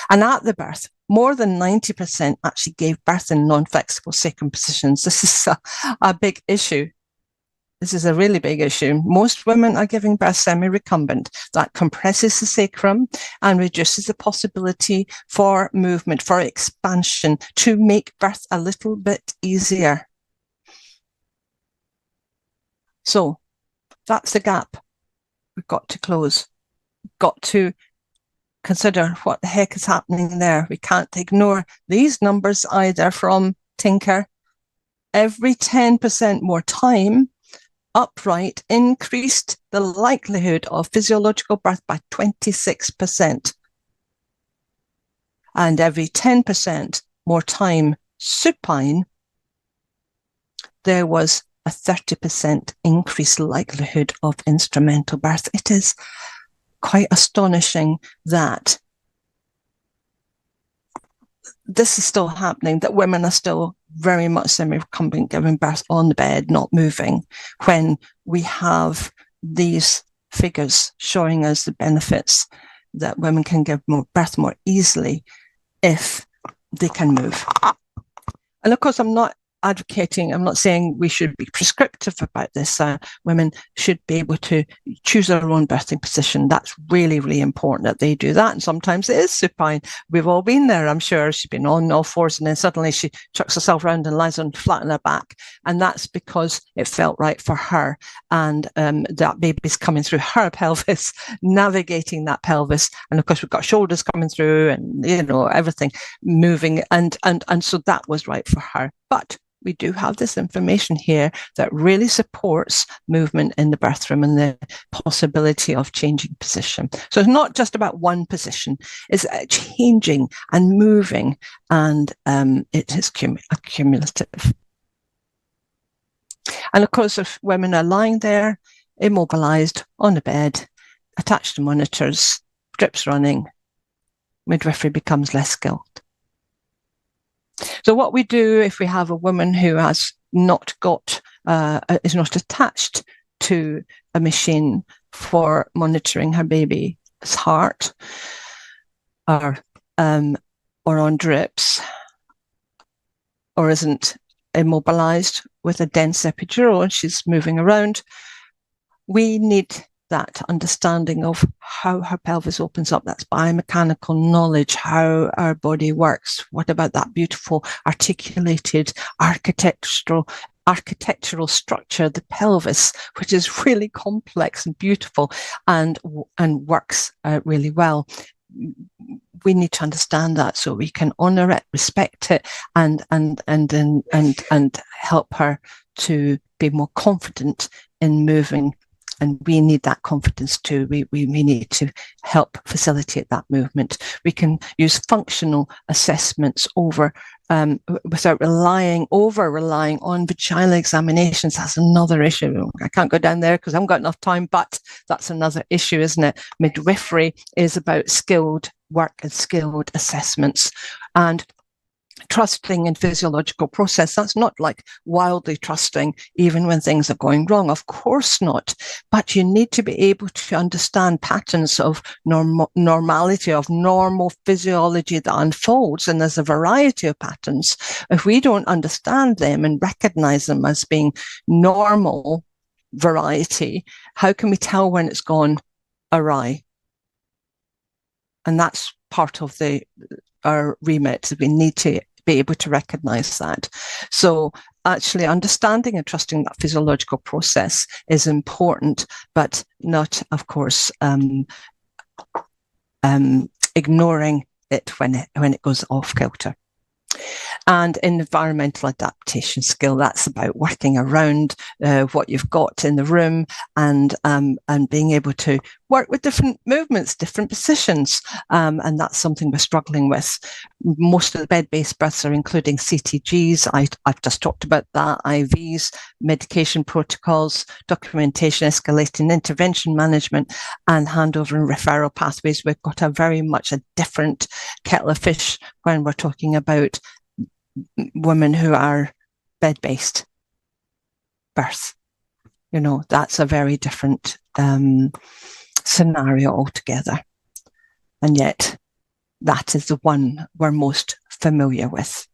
And at the birth, more than 90% actually gave birth in non-flexible sacrum positions. This is a big issue. This is a really big issue. Most women are giving birth semi-recumbent. That compresses the sacrum and reduces the possibility for movement, for expansion, to make birth a little bit easier. So that's the gap we've got to close. Got to consider what the heck is happening there. We can't ignore these numbers either from Tinker. Every 10% more time upright increased the likelihood of physiological birth by 26%. And every 10% more time supine, there was a 30% increased likelihood of instrumental birth. It is quite astonishing that this is still happening, that women are still very much semi-recumbent, giving birth on the bed, not moving, when we have these figures showing us the benefits that women can give birth more easily if they can move. And of course, I'm not saying we should be prescriptive about this. Women should be able to choose their own birthing position. That's really, really important that they do that. And sometimes it is supine. We've all been there, I'm sure. She's been on all fours and then suddenly she chucks herself around and lies on flat on her back. And that's because it felt right for her. And that baby's coming through her pelvis, navigating that pelvis. And of course, we've got shoulders coming through and, you know, everything moving. And so that was right for her. But we do have this information here that really supports movement in the birth room and the possibility of changing position. So it's not just about one position, it's changing and moving, and it is cumulative. And of course, if women are lying there, immobilized on the bed, attached to monitors, drips running, midwifery becomes less skilled. So what we do if we have a woman who has not got, is not attached to a machine for monitoring her baby's heart, or on drips, or isn't immobilized with a dense epidural and she's moving around, we need that understanding of how her pelvis opens up, that's biomechanical knowledge, how our body works. What about that beautiful articulated architectural structure, the pelvis, which is really complex and beautiful and works really well. We need to understand that so we can honor it, respect it, and help her to be more confident in moving. And we need that confidence too. We need to help facilitate that movement. We can use functional assessments without relying on vaginal examinations. That's another issue. I can't go down there because I haven't got enough time, but that's another issue, isn't it? Midwifery is about skilled work and skilled assessments, and trusting in physiological process. That's not like wildly trusting even when things are going wrong, of course not, but you need to be able to understand patterns of normality, of normal physiology that unfolds, and there's a variety of patterns. If we don't understand them and recognize them as being normal variety, how can we tell when it's gone awry? And that's part of our remit. We need to be able to recognize that. So actually understanding and trusting that physiological process is important, but not, of course, ignoring it when it goes off kilter. And environmental adaptation skill, that's about working around what you've got in the room and being able to work with different movements, different positions. And that's something we're struggling with. Most of the bed-based births are including CTGs. I've just talked about that, IVs, medication protocols, documentation, escalating intervention management, and handover and referral pathways. We've got very much a different kettle of fish when we're talking about women who are bed-based birth. You know, that's a very different scenario altogether. And yet that is the one we're most familiar with.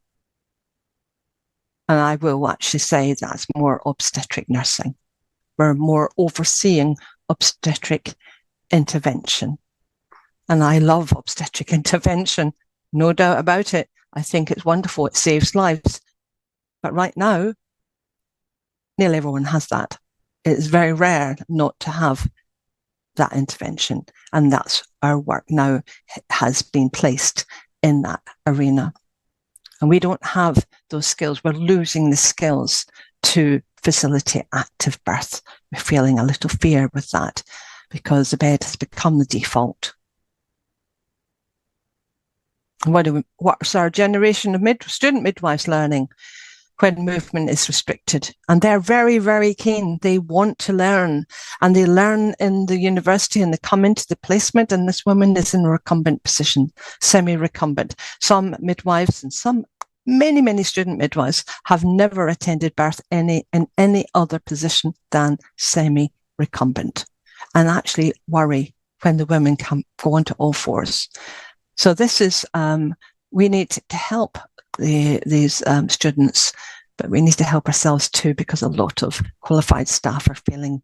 And I will actually say that's more obstetric nursing. We're more overseeing obstetric intervention. And I love obstetric intervention, no doubt about it. I think it's wonderful. It saves lives. But right now, nearly everyone has that. It's very rare not to have that intervention. And that's our work now has been placed in that arena. And we don't have those skills. We're losing the skills to facilitate active birth. We're feeling a little fear with that because the bed has become the default. What's our generation of student midwives learning when movement is restricted? And they're very, very keen. They want to learn, and they learn in the university, and they come into the placement, and this woman is in a recumbent position, semi-recumbent. Some midwives and many student midwives have never attended birth in any other position than semi-recumbent, and actually worry when the women go onto all fours. So this is, we need to help these students, but we need to help ourselves too, because a lot of qualified staff are feeling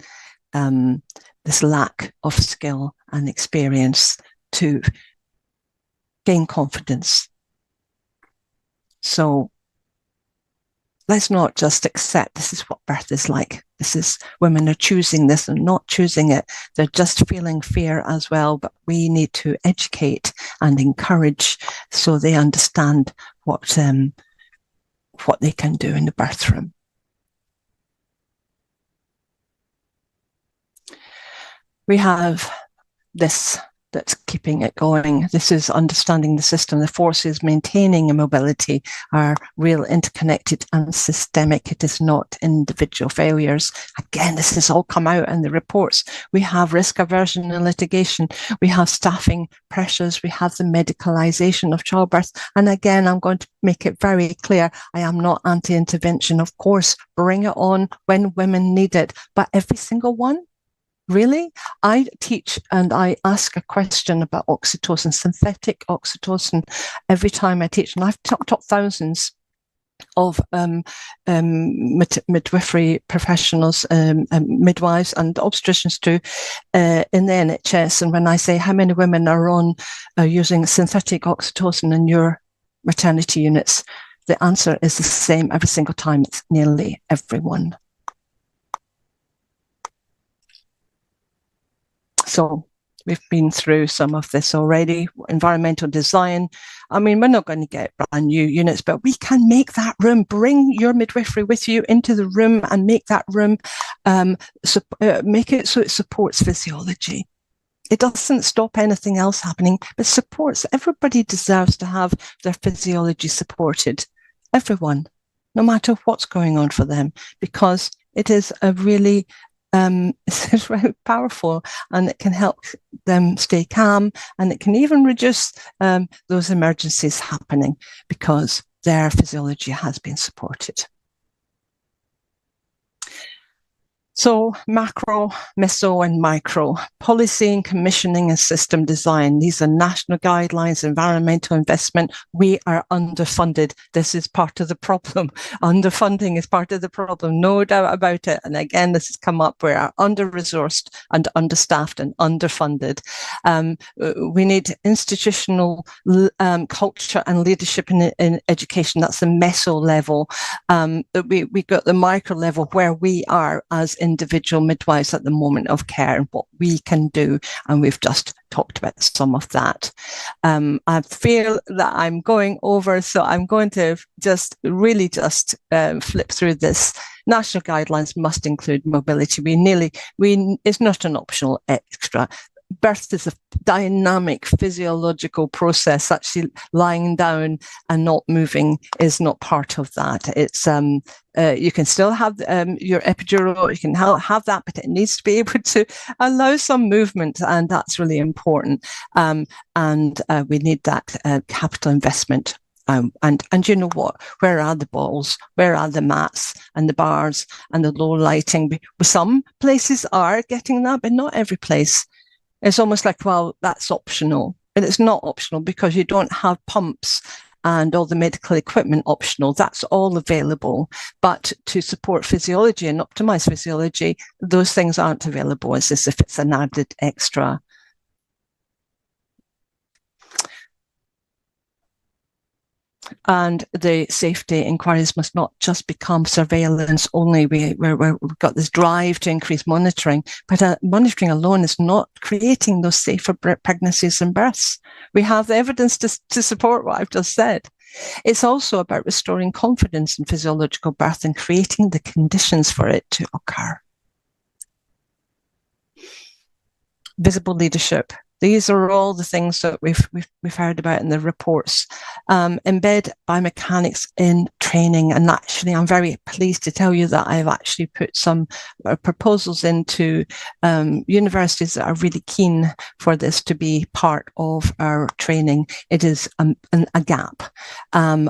this lack of skill and experience to gain confidence. So let's not just accept this is what birth is like. This is, women are choosing this and not choosing it. They're just feeling fear as well, but we need to educate and encourage so they understand what they can do in the birth room. We have this that's keeping it going. This is understanding the system. The forces maintaining immobility are real, interconnected and systemic. It is not individual failures. Again, this has all come out in the reports. We have risk aversion and litigation. We have staffing pressures. We have the medicalisation of childbirth. And again, I'm going to make it very clear, I am not anti-intervention. Of course, bring it on when women need it. But every single one? Really? I teach and I ask a question about oxytocin, synthetic oxytocin, every time I teach, and I've taught thousands. midwifery professionals, midwives and obstetricians too, in the NHS. And when I say how many women are on using synthetic oxytocin in your maternity units, the answer is the same every single time. It's nearly everyone. So we've been through some of this already. Environmental design. I mean, we're not going to get brand new units, but we can make that room. Bring your midwifery with you into the room and make that room, make it so it supports physiology. It doesn't stop anything else happening, but supports. Everybody deserves to have their physiology supported. Everyone, no matter what's going on for them, because it is a really it's very powerful, and it can help them stay calm, and it can even reduce those emergencies happening because their physiology has been supported. So macro, meso and micro, policy and commissioning and system design. These are national guidelines, environmental investment. We are underfunded. This is part of the problem. Underfunding is part of the problem, no doubt about it. And again, this has come up. We are under-resourced and understaffed and underfunded. We need institutional culture and leadership in education. That's the meso level. We got the micro level where we are as individual midwives at the moment of care and what we can do, and we've just talked about some of that. I feel that I'm going over, so I'm going to just flip through this. National guidelines must include mobility. It's not an optional extra. Birth is a dynamic physiological process. Actually lying down and not moving is not part of that. It's you can still have your epidural, you can have that, but it needs to be able to allow some movement, and that's really important. And we need that capital investment. And you know what? Where are the balls? Where are the mats and the bars and the low lighting? Some places are getting that, but not every place. It's almost like, well, that's optional. And it's not optional because you don't have pumps and all the medical equipment optional. That's all available. But to support physiology and optimize physiology, those things aren't available. It's as if it's an added extra. And the safety inquiries must not just become surveillance only. We've got this drive to increase monitoring, but monitoring alone is not creating those safer pregnancies and births. We have the evidence to support what I've just said. It's also about restoring confidence in physiological birth and creating the conditions for it to occur. Visible leadership. These are all the things that we've heard about in the reports. Embed biomechanics in training, and actually I'm very pleased to tell you that I've actually put some proposals into universities that are really keen for this to be part of our training. It is a gap.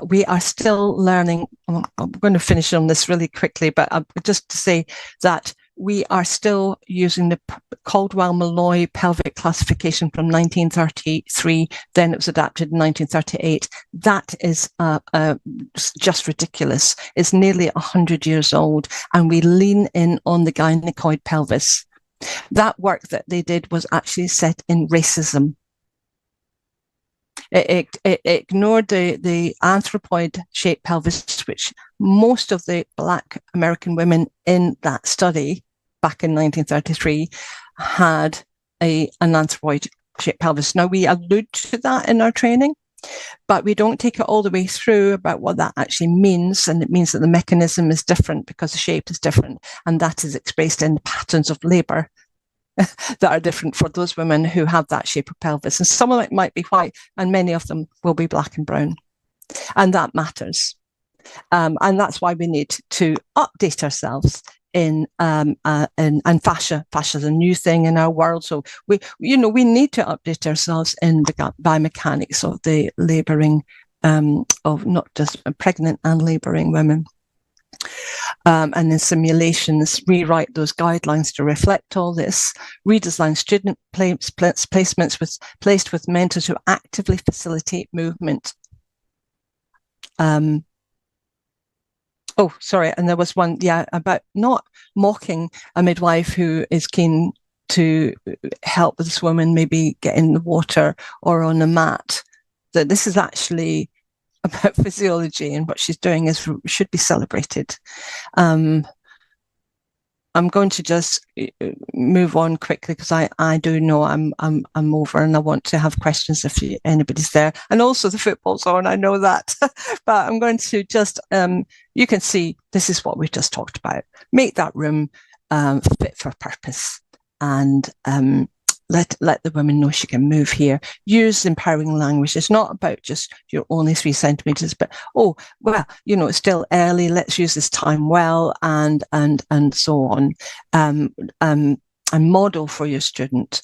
We are still learning. I'm going to finish on this really quickly, but just to say that we are still using the Caldwell-Malloy pelvic classification from 1933. Then it was adapted in 1938. That is just ridiculous. It's nearly 100 years old, and we lean in on the gynecoid pelvis. That work that they did was actually set in racism. It ignored the anthropoid-shaped pelvis, which most of the Black American women in that study back in 1933 had an anthropoid-shaped pelvis. Now, we allude to that in our training, but we don't take it all the way through about what that actually means. And it means that the mechanism is different because the shape is different. And that is expressed in the patterns of labour that are different for those women who have that shape of pelvis. And some of it might be white, and many of them will be black and brown. And that matters. And that's why we need to update ourselves in fascia. Fascia is a new thing in our world. So we need to update ourselves in the biomechanics of the labouring, of not just pregnant and labouring women. And in simulations, rewrite those guidelines to reflect all this, redesign student placements placed with mentors who actively facilitate movement. Oh, sorry. And there was one, about not mocking a midwife who is keen to help this woman maybe get in the water or on a mat. That this is actually about physiology, and what she's doing should be celebrated. I'm going to just move on quickly because I do know I'm over, and I want to have questions if anybody's there. And also the football's on, I know that. But I'm going to just, you can see this is what we just talked about. Make that room fit for purpose, and let the woman know she can move here. Use empowering language. It's not about just you're only 3 centimeters, but it's still early. Let's use this time well, and so on. And model for your student.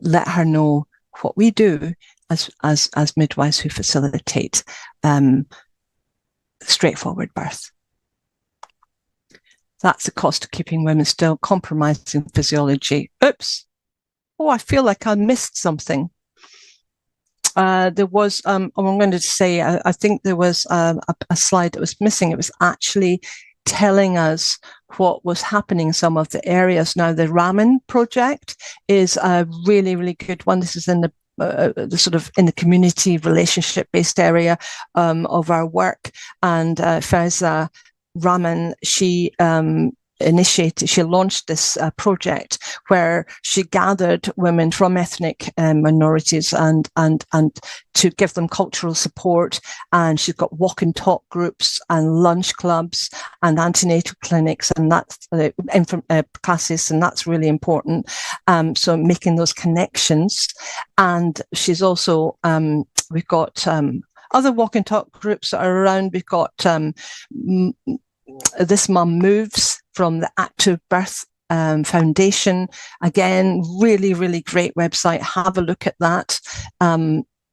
Let her know what we do as midwives who facilitate straightforward birth. That's the cost of keeping women still, compromising physiology. Oops. Oh, I feel like I missed something. There was, I'm going to say, I think there was a slide that was missing. It was actually telling us what was happening in some of the areas. Now, the Ramen project is a really, really good one. This is in the sort of in the community relationship-based area of our work. And Faiza Raman, she launched this project where she gathered women from ethnic minorities and to give them cultural support. And she's got walk and talk groups and lunch clubs and antenatal clinics, and that's classes, and that's really important. So making those connections. And she's also we've got other walk and talk groups that are around. We've got This Mum Moves from the Active Birth Foundation. Again, really, really great website. Have a look at that.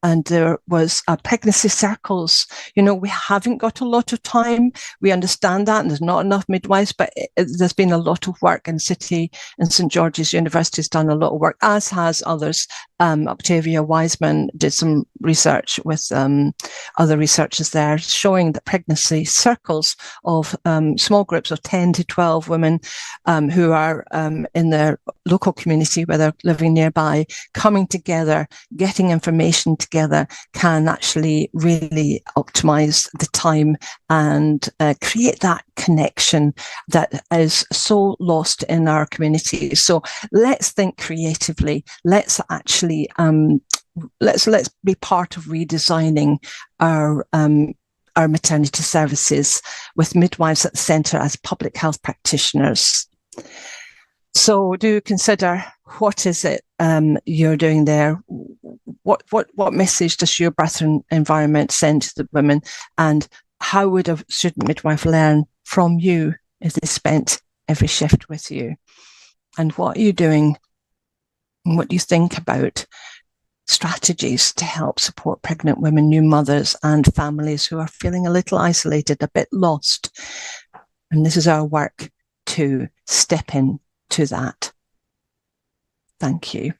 And there was pregnancy circles. We haven't got a lot of time. We understand that, and there's not enough midwives, but there's been a lot of work in City and St George's University has done a lot of work, as has others. Octavia Wiseman did some research with other researchers there, showing that pregnancy circles of small groups of 10 to 12 women who are in their local community, where they're living nearby, coming together, getting information together, can actually really optimize the time and create that connection that is so lost in our community. So let's think creatively. Let's actually let's be part of redesigning our maternity services with midwives at the centre as public health practitioners. So do consider, what is it you're doing there? What message does your birth environment send to the women? And how would a student midwife learn from you if they spent every shift with you? And what are you doing? And what do you think about strategies to help support pregnant women, new mothers, and families who are feeling a little isolated, a bit lost? And this is our work to step in to that. Thank you.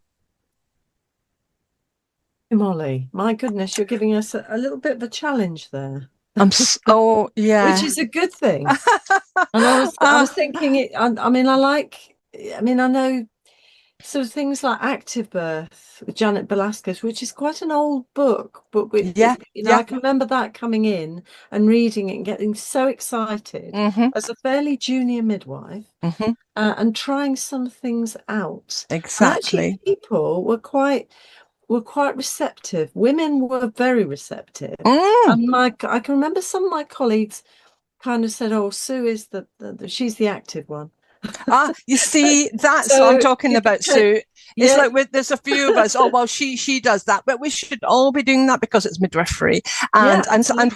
Molly, my goodness, you're giving us a little bit of a challenge there. Yeah, which is a good thing. And I was thinking, I know sort of things like Active Birth with Janet Velasquez, which is quite an old book, but I can remember that coming in and reading it and getting so excited as a fairly junior midwife and trying some things out. Exactly. And actually, people were quite receptive. Women were very receptive. And I can remember some of my colleagues kind of said, "Oh, Sue is she's the active one." You see, that's what I'm talking about, Sue. It's like there's a few of us. Oh well, she does that, but we should all be doing that because it's midwifery. And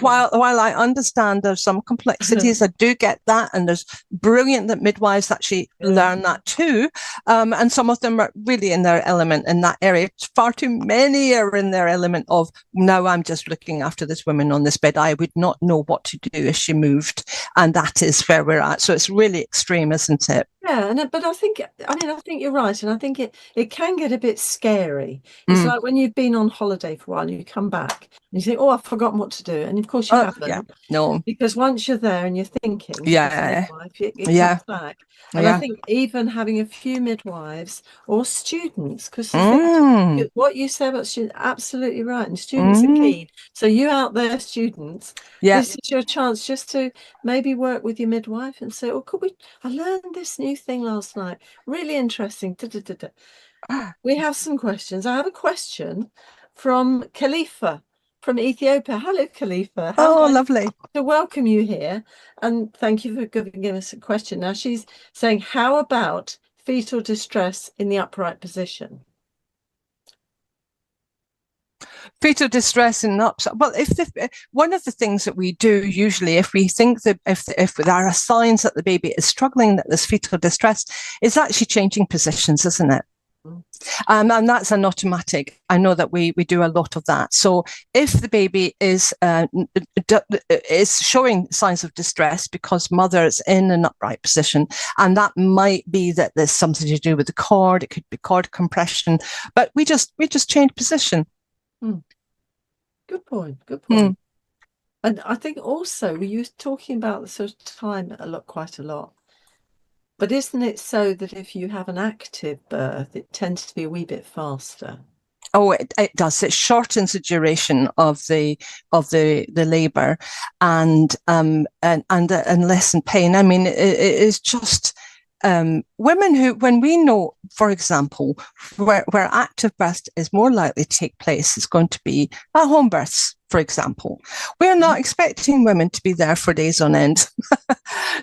while I understand there's some complexities, I do get that, and there's brilliant that midwives actually learn that too. And some of them are really in their element in that area. Far too many are in their element of, now I'm just looking after this woman on this bed. I would not know what to do if she moved, and that is where we're at. So it's really extreme, isn't it? Yeah, but I think you're right, and I think it can get a bit scary. It's like when you've been on holiday for a while and you come back and you think, oh, I've forgotten what to do, and of course you haven't. Yeah, no, because once you're there and you're thinking, yeah, midwife, it comes back. And I think even having a few midwives or students, because what you say about students, absolutely right, and students are keen. So you out there, students, this is your chance just to maybe work with your midwife and say, oh, I learned this new thing last night, really interesting. We have some questions. I have a question from Khalifa from Ethiopia. Hello, Khalifa. Lovely to welcome you here, and thank you for giving us a question. Now she's saying, how about fetal distress in the upright position? Fetal distress in upset. Well, one of the things that we do usually, if we think that if there are signs that the baby is struggling, that there's fetal distress, is actually changing positions, isn't it? And that's an automatic. I know that we do a lot of that. So if the baby is showing signs of distress because mother is in an upright position, and that might be that there's something to do with the cord, it could be cord compression, but we just change position. Good point. And I think also you were talking about the sort of time quite a lot. But isn't it so that if you have an active birth, it tends to be a wee bit faster? Oh, it does. It shortens the duration of the labour and lessen pain. I mean, it is just women who, when we know, for example, where active birth is more likely to take place, is going to be at home births. For example, we're not expecting women to be there for days on end.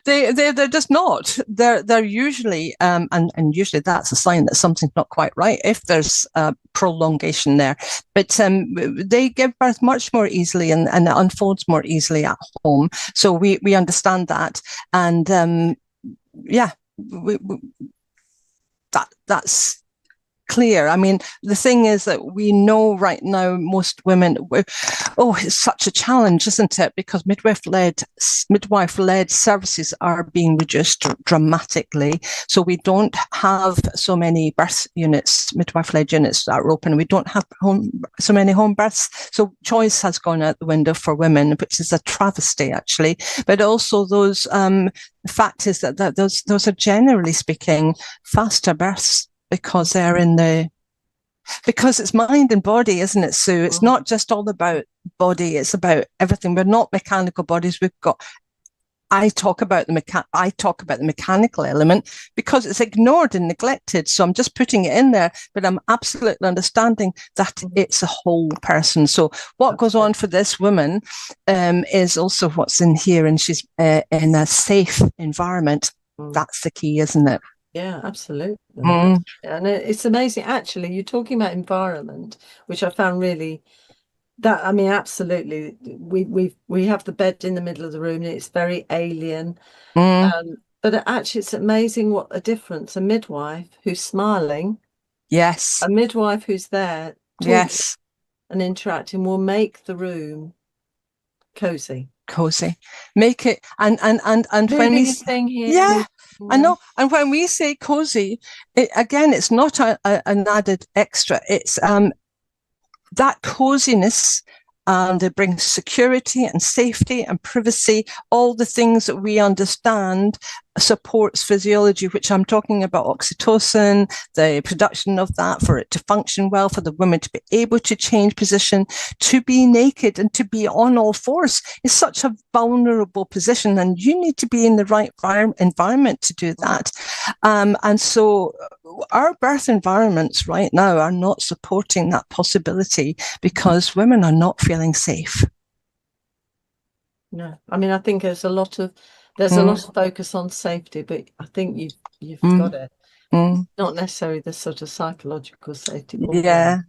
They're just not. They're usually and usually that's a sign that something's not quite right if there's prolongation there. But they give birth much more easily and it unfolds more easily at home. So we understand that, and that's clear. I mean, the thing is that we know right now most women, it's such a challenge, isn't it? Because midwife-led services are being reduced dramatically. So we don't have so many birth units, midwife-led units that are open. We don't have so many home births. So choice has gone out the window for women, which is a travesty, actually. But also those fact is that those are generally speaking faster births, because they're because it's mind and body, isn't it, Sue? It's not just all about body, it's about everything. We're not mechanical bodies. I talk about the mechanical element because it's ignored and neglected. So I'm just putting it in there, but I'm absolutely understanding that it's a whole person. So what goes on for this woman is also what's in here, and she's in a safe environment. That's the key, isn't it? Yeah, absolutely. And it's amazing. Actually, you're talking about environment, which I found really absolutely. We have the bed in the middle of the room, and it's very alien. But actually, it's amazing what a difference a midwife who's smiling, a midwife who's there, and interacting will make the room cozy. Make it and when we thing here, I know. And when we say cozy, it's not an added extra. It's that coziness, and it brings security and safety and privacy, all the things that we understand supports physiology, which I'm talking about oxytocin, the production of that, for it to function well, for the woman to be able to change position, to be naked and to be on all fours is such a vulnerable position, and you need to be in the right environment to do that. And so our birth environments right now are not supporting that possibility because women are not feeling safe. No, I mean, I think there's a lot of focus on safety, but I think you've got it. Not necessarily the sort of psychological safety. Yeah.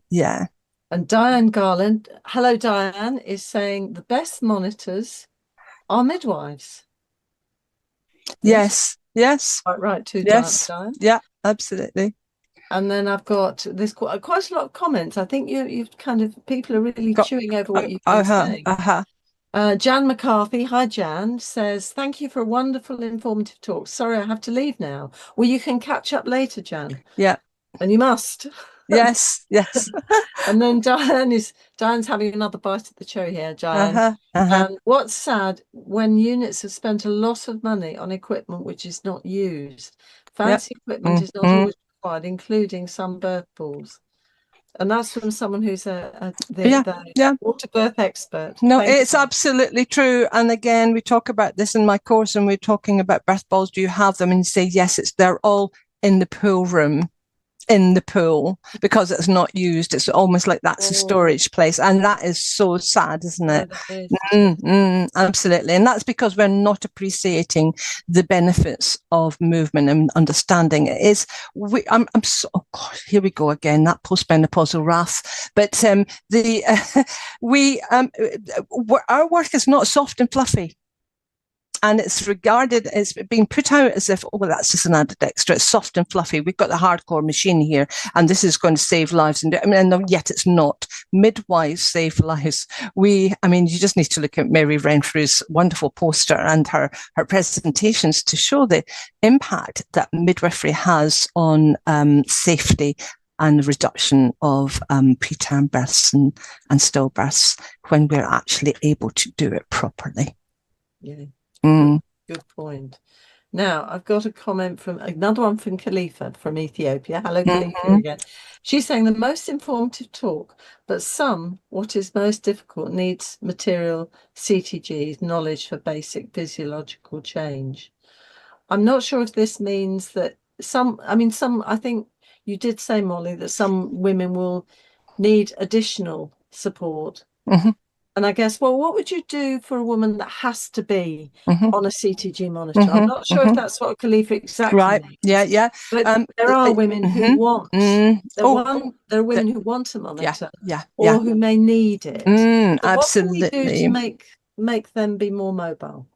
And Diane Garland, hello Diane, is saying the best monitors are midwives. Yes. Quite right too, Diane. Yeah, absolutely. And then there's quite a lot of comments. I think you've kind of, people are really chewing over what you've been saying. Jan McCarthy, hi Jan, says, thank you for a wonderful informative talk. Sorry, I have to leave now. Well, you can catch up later, Jan. Yeah. And you must. Yes, yes. And then Diane's having another bite at the cherry here, Diane. What's sad, when units have spent a lot of money on equipment which is not used. Fancy equipment is not always required, including some birth pools. And that's from someone who's the water birth expert. No, Thank it's you. absolutely true. And again, we talk about this in my course, and we're talking about birth balls. Do you have them? And you say, yes, they're all in the pool room, in the pool, because it's not used. It's almost like that's a storage place. And that is so sad, isn't it? Absolutely. And that's because we're not appreciating the benefits of movement and understanding it. Here we go again, that postmenopausal wrath. But our work is not soft and fluffy. And it's being put out as if, oh, well, that's just an added extra. It's soft and fluffy. We've got the hardcore machine here, and this is going to save lives. And yet it's not. Midwives save lives. You just need to look at Mary Renfrew's wonderful poster and her presentations to show the impact that midwifery has on safety and reduction of preterm births and stillbirths when we're actually able to do it properly. Yeah. Good point. Now, I've got a comment from another one from Khalifa from Ethiopia. Hello, Khalifa again. She's saying the most informative talk, but what is most difficult needs material CTGs, knowledge for basic physiological change. I'm not sure if this means that I think you did say, Molly, that some women will need additional support. And I guess, well, what would you do for a woman that has to be on a CTG monitor? I'm not sure if that's what Khalifa exactly means. Yeah. But there are women who want. There are women who want a monitor, or who may need it. So absolutely. What can we do to make them be more mobile?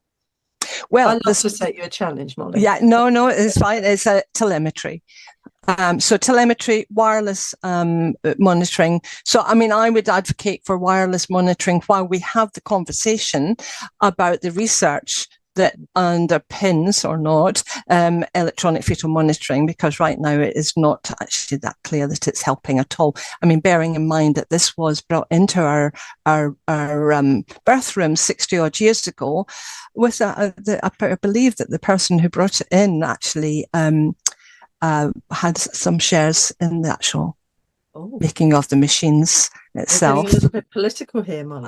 Well, I'd love to set you a challenge, Molly. Yeah, no, it's fine. It's a telemetry. So telemetry, wireless monitoring. So, I would advocate for wireless monitoring while we have the conversation about the research that underpins or not electronic fetal monitoring, because right now it is not actually that clear that it's helping at all. Bearing in mind that this was brought into our birth room 60 odd years ago, with I believe that the person who brought it in actually had some shares in the actual making of the machines itself. We're getting a little bit political here, Molly.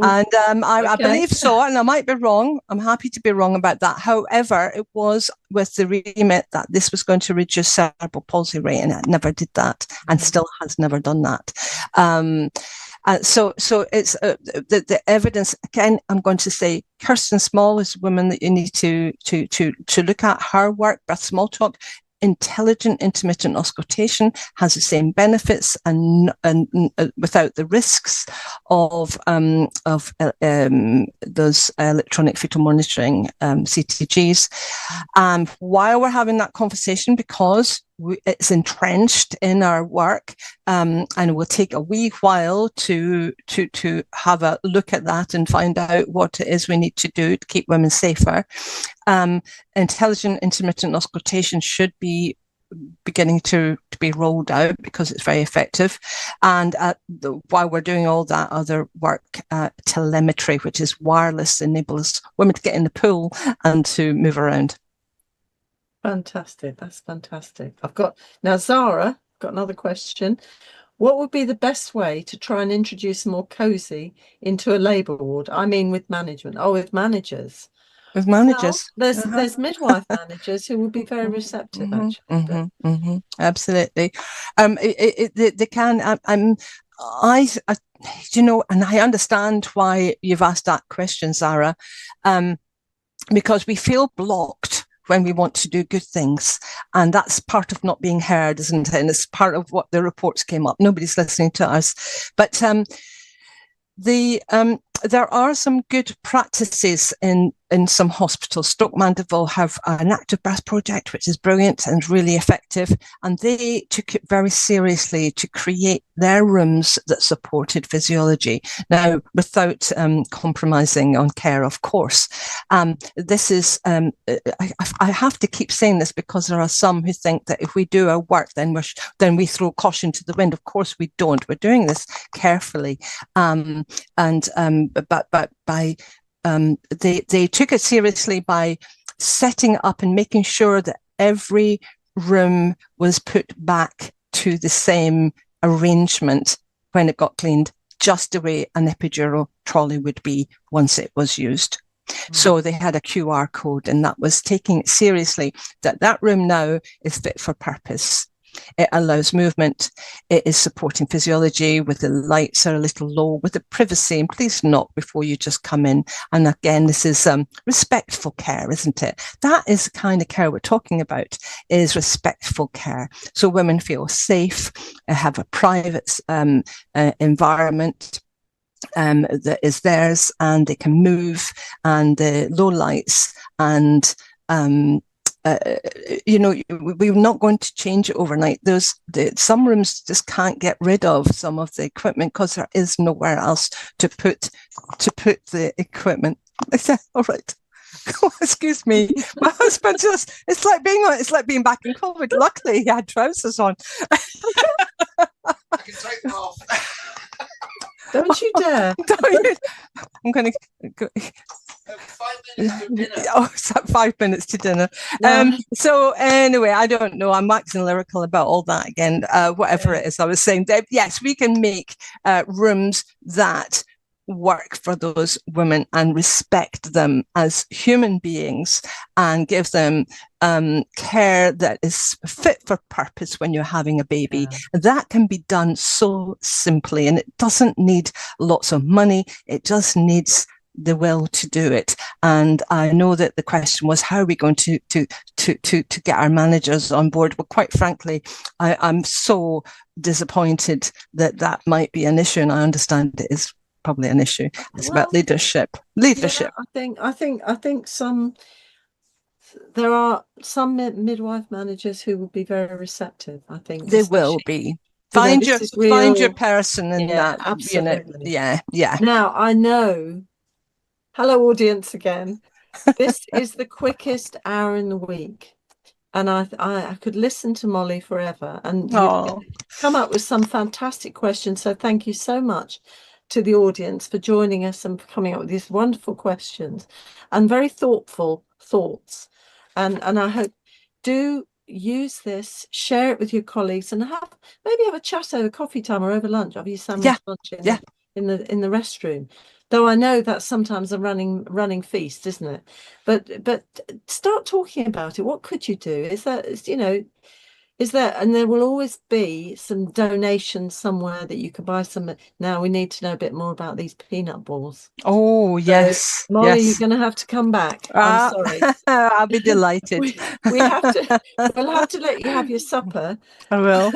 I believe so, and I might be wrong. I'm happy to be wrong about that. However, it was with the remit that this was going to reduce cerebral palsy rate, and it never did that, and still has never done that. So it's the evidence. Again, I'm going to say Kirsten Small is a woman that you need to look at. Her work, Birth Small Talk, intelligent intermittent auscultation, has the same benefits and without the risks of those electronic fetal monitoring CTGs. While we're having that conversation, because it's entrenched in our work, and it will take a wee while to have a look at that and find out what it is we need to do to keep women safer. Intelligent intermittent auscultation should be beginning to be rolled out because it's very effective. And while we're doing all that other work, telemetry, which is wireless, enables women to get in the pool and to move around. Fantastic. That's fantastic. Zara, got another question. What would be the best way to try and introduce more cozy into a labour ward? With management. With managers. With managers. Well, there's midwife managers who would be very receptive, actually. Absolutely. They can. And I understand why you've asked that question, Zara, because we feel blocked when we want to do good things. And that's part of not being heard, isn't it? And it's part of what the reports came up. Nobody's listening to us. But there are some good practices in in some hospitals. Stoke Mandeville have an active birth project, which is brilliant and really effective. And they took it very seriously to create their rooms that supported physiology. Now, without compromising on care, of course. This is, I have to keep saying this because there are some who think that if we do our work, then we throw caution to the wind. Of course we don't. We're doing this carefully. But by they took it seriously by setting up and making sure that every room was put back to the same arrangement when it got cleaned, just the way an epidural trolley would be once it was used. So they had a QR code, and that was taking it seriously, that room now is fit for purpose. It allows movement. It is supporting physiology, with the lights are a little low, with the privacy, and please knock before you just come in. And again, this is respectful care, isn't it? That is the kind of care we're talking about, is respectful care. So women feel safe, have a private environment that is theirs, and they can move, and the low lights, and we're not going to change it overnight. Some rooms just can't get rid of some of the equipment because there is nowhere else to put the equipment. I said, all right. Excuse me, my husband just—it's like being back in COVID. Luckily, he had trousers on. I can take them off. Don't you dare! I'm going to go. 5 minutes to dinner. Oh, it's 5 minutes to dinner. So anyway, I don't know. I'm waxing lyrical about all that again. Whatever it is, I was saying that yes, we can make rooms that work for those women and respect them as human beings, and give them care that is fit for purpose when you're having a baby. That can be done so simply, and it doesn't need lots of money. It just needs the will to do it. And I know that the question was, how are we going to get our managers on board? Well, quite frankly, I'm so disappointed that might be an issue, and I understand it is probably an issue. It's about leadership. Yeah, I think there are some midwife managers who will be very receptive. I think they will be. Find your person in that. Absolutely. Yeah. Now I know. Hello, audience again. This is the quickest hour in the week, and I could listen to Molly forever, and you've come up with some fantastic questions. So thank you so much to the audience for joining us and for coming up with these wonderful questions and very thoughtful thoughts. And I hope do use this, share it with your colleagues, and maybe have a chat over coffee time or over lunch. Have you sandwich lunch in the restroom? Though I know that's sometimes a running feast, isn't it? But start talking about it. What could you do? Is there, and there will always be some donations somewhere that you can buy some. Now we need to know a bit more about these peanut balls. Oh, yes. So, Molly, yes. you're going to have to come back. I'm sorry. I'll be delighted. We'll have to let you have your supper. I will.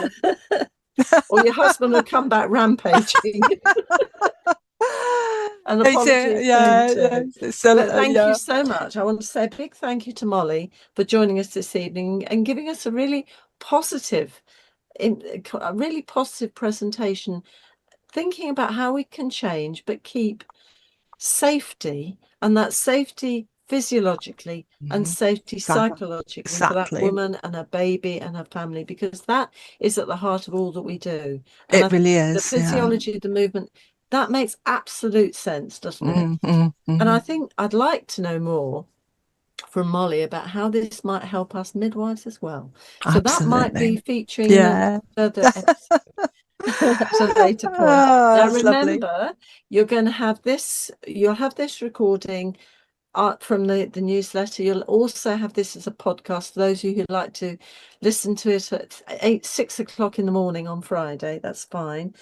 Or your husband will come back rampaging. And apologies. Thank you so much. I want to say a big thank you to Molly for joining us this evening and giving us a really positive presentation, thinking about how we can change but keep safety, and that safety physiologically and safety psychologically for that woman and her baby and her family, because that is at the heart of all that we do. And it really is. The physiology, the movement, that makes absolute sense, doesn't it? And I think I'd like to know more from Molly about how this might help us midwives as well. So that might be featuring in a further episode. So later point. Now remember, you're going to have this. You'll have this recording from the newsletter. You'll also have this as a podcast for those of you who'd like to listen to it at 6 o'clock in the morning on Friday. That's fine.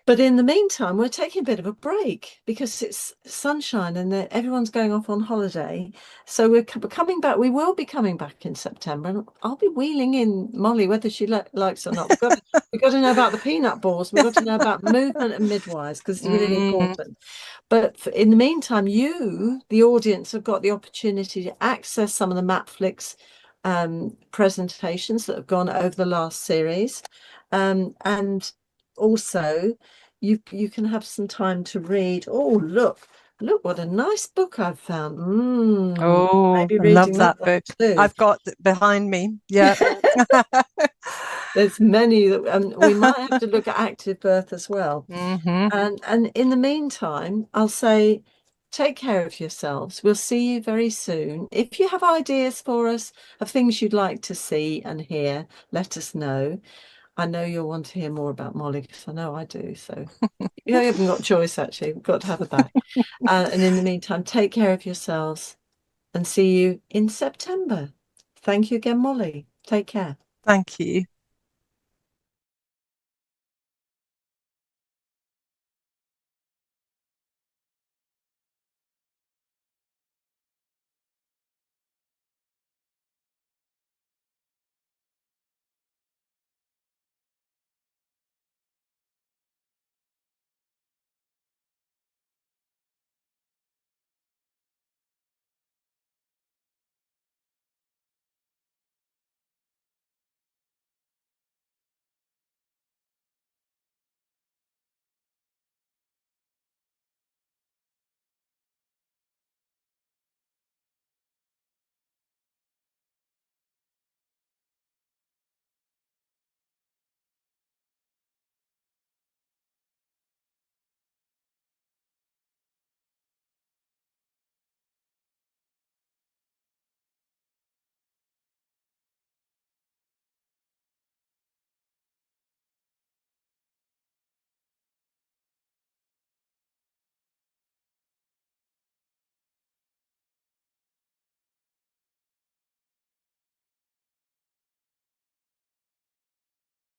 But in the meantime, we're taking a bit of a break because it's sunshine and everyone's going off on holiday. So we're coming back. We will be coming back in September, and I'll be wheeling in Molly, whether she likes or not. We've got to know about the peanut balls. We've got to know about movement and midwives because it's really important. But in the meantime, you, the audience, have got the opportunity to access some of the Matflix presentations that have gone over the last series, and also you can have some time to read. Oh, look what a nice book I've found. Oh, maybe I reading love that book. too. I've got it behind me. Yeah. There's many that we might have to look at active birth as well. Mm-hmm. And in the meantime, I'll say, take care of yourselves. We'll see you very soon. If you have ideas for us of things you'd like to see and hear, let us know. I know you'll want to hear more about Molly because I know I do. So you haven't got a choice, actually. We've got to have her back. And in the meantime, take care of yourselves and see you in September. Thank you again, Molly. Take care. Thank you.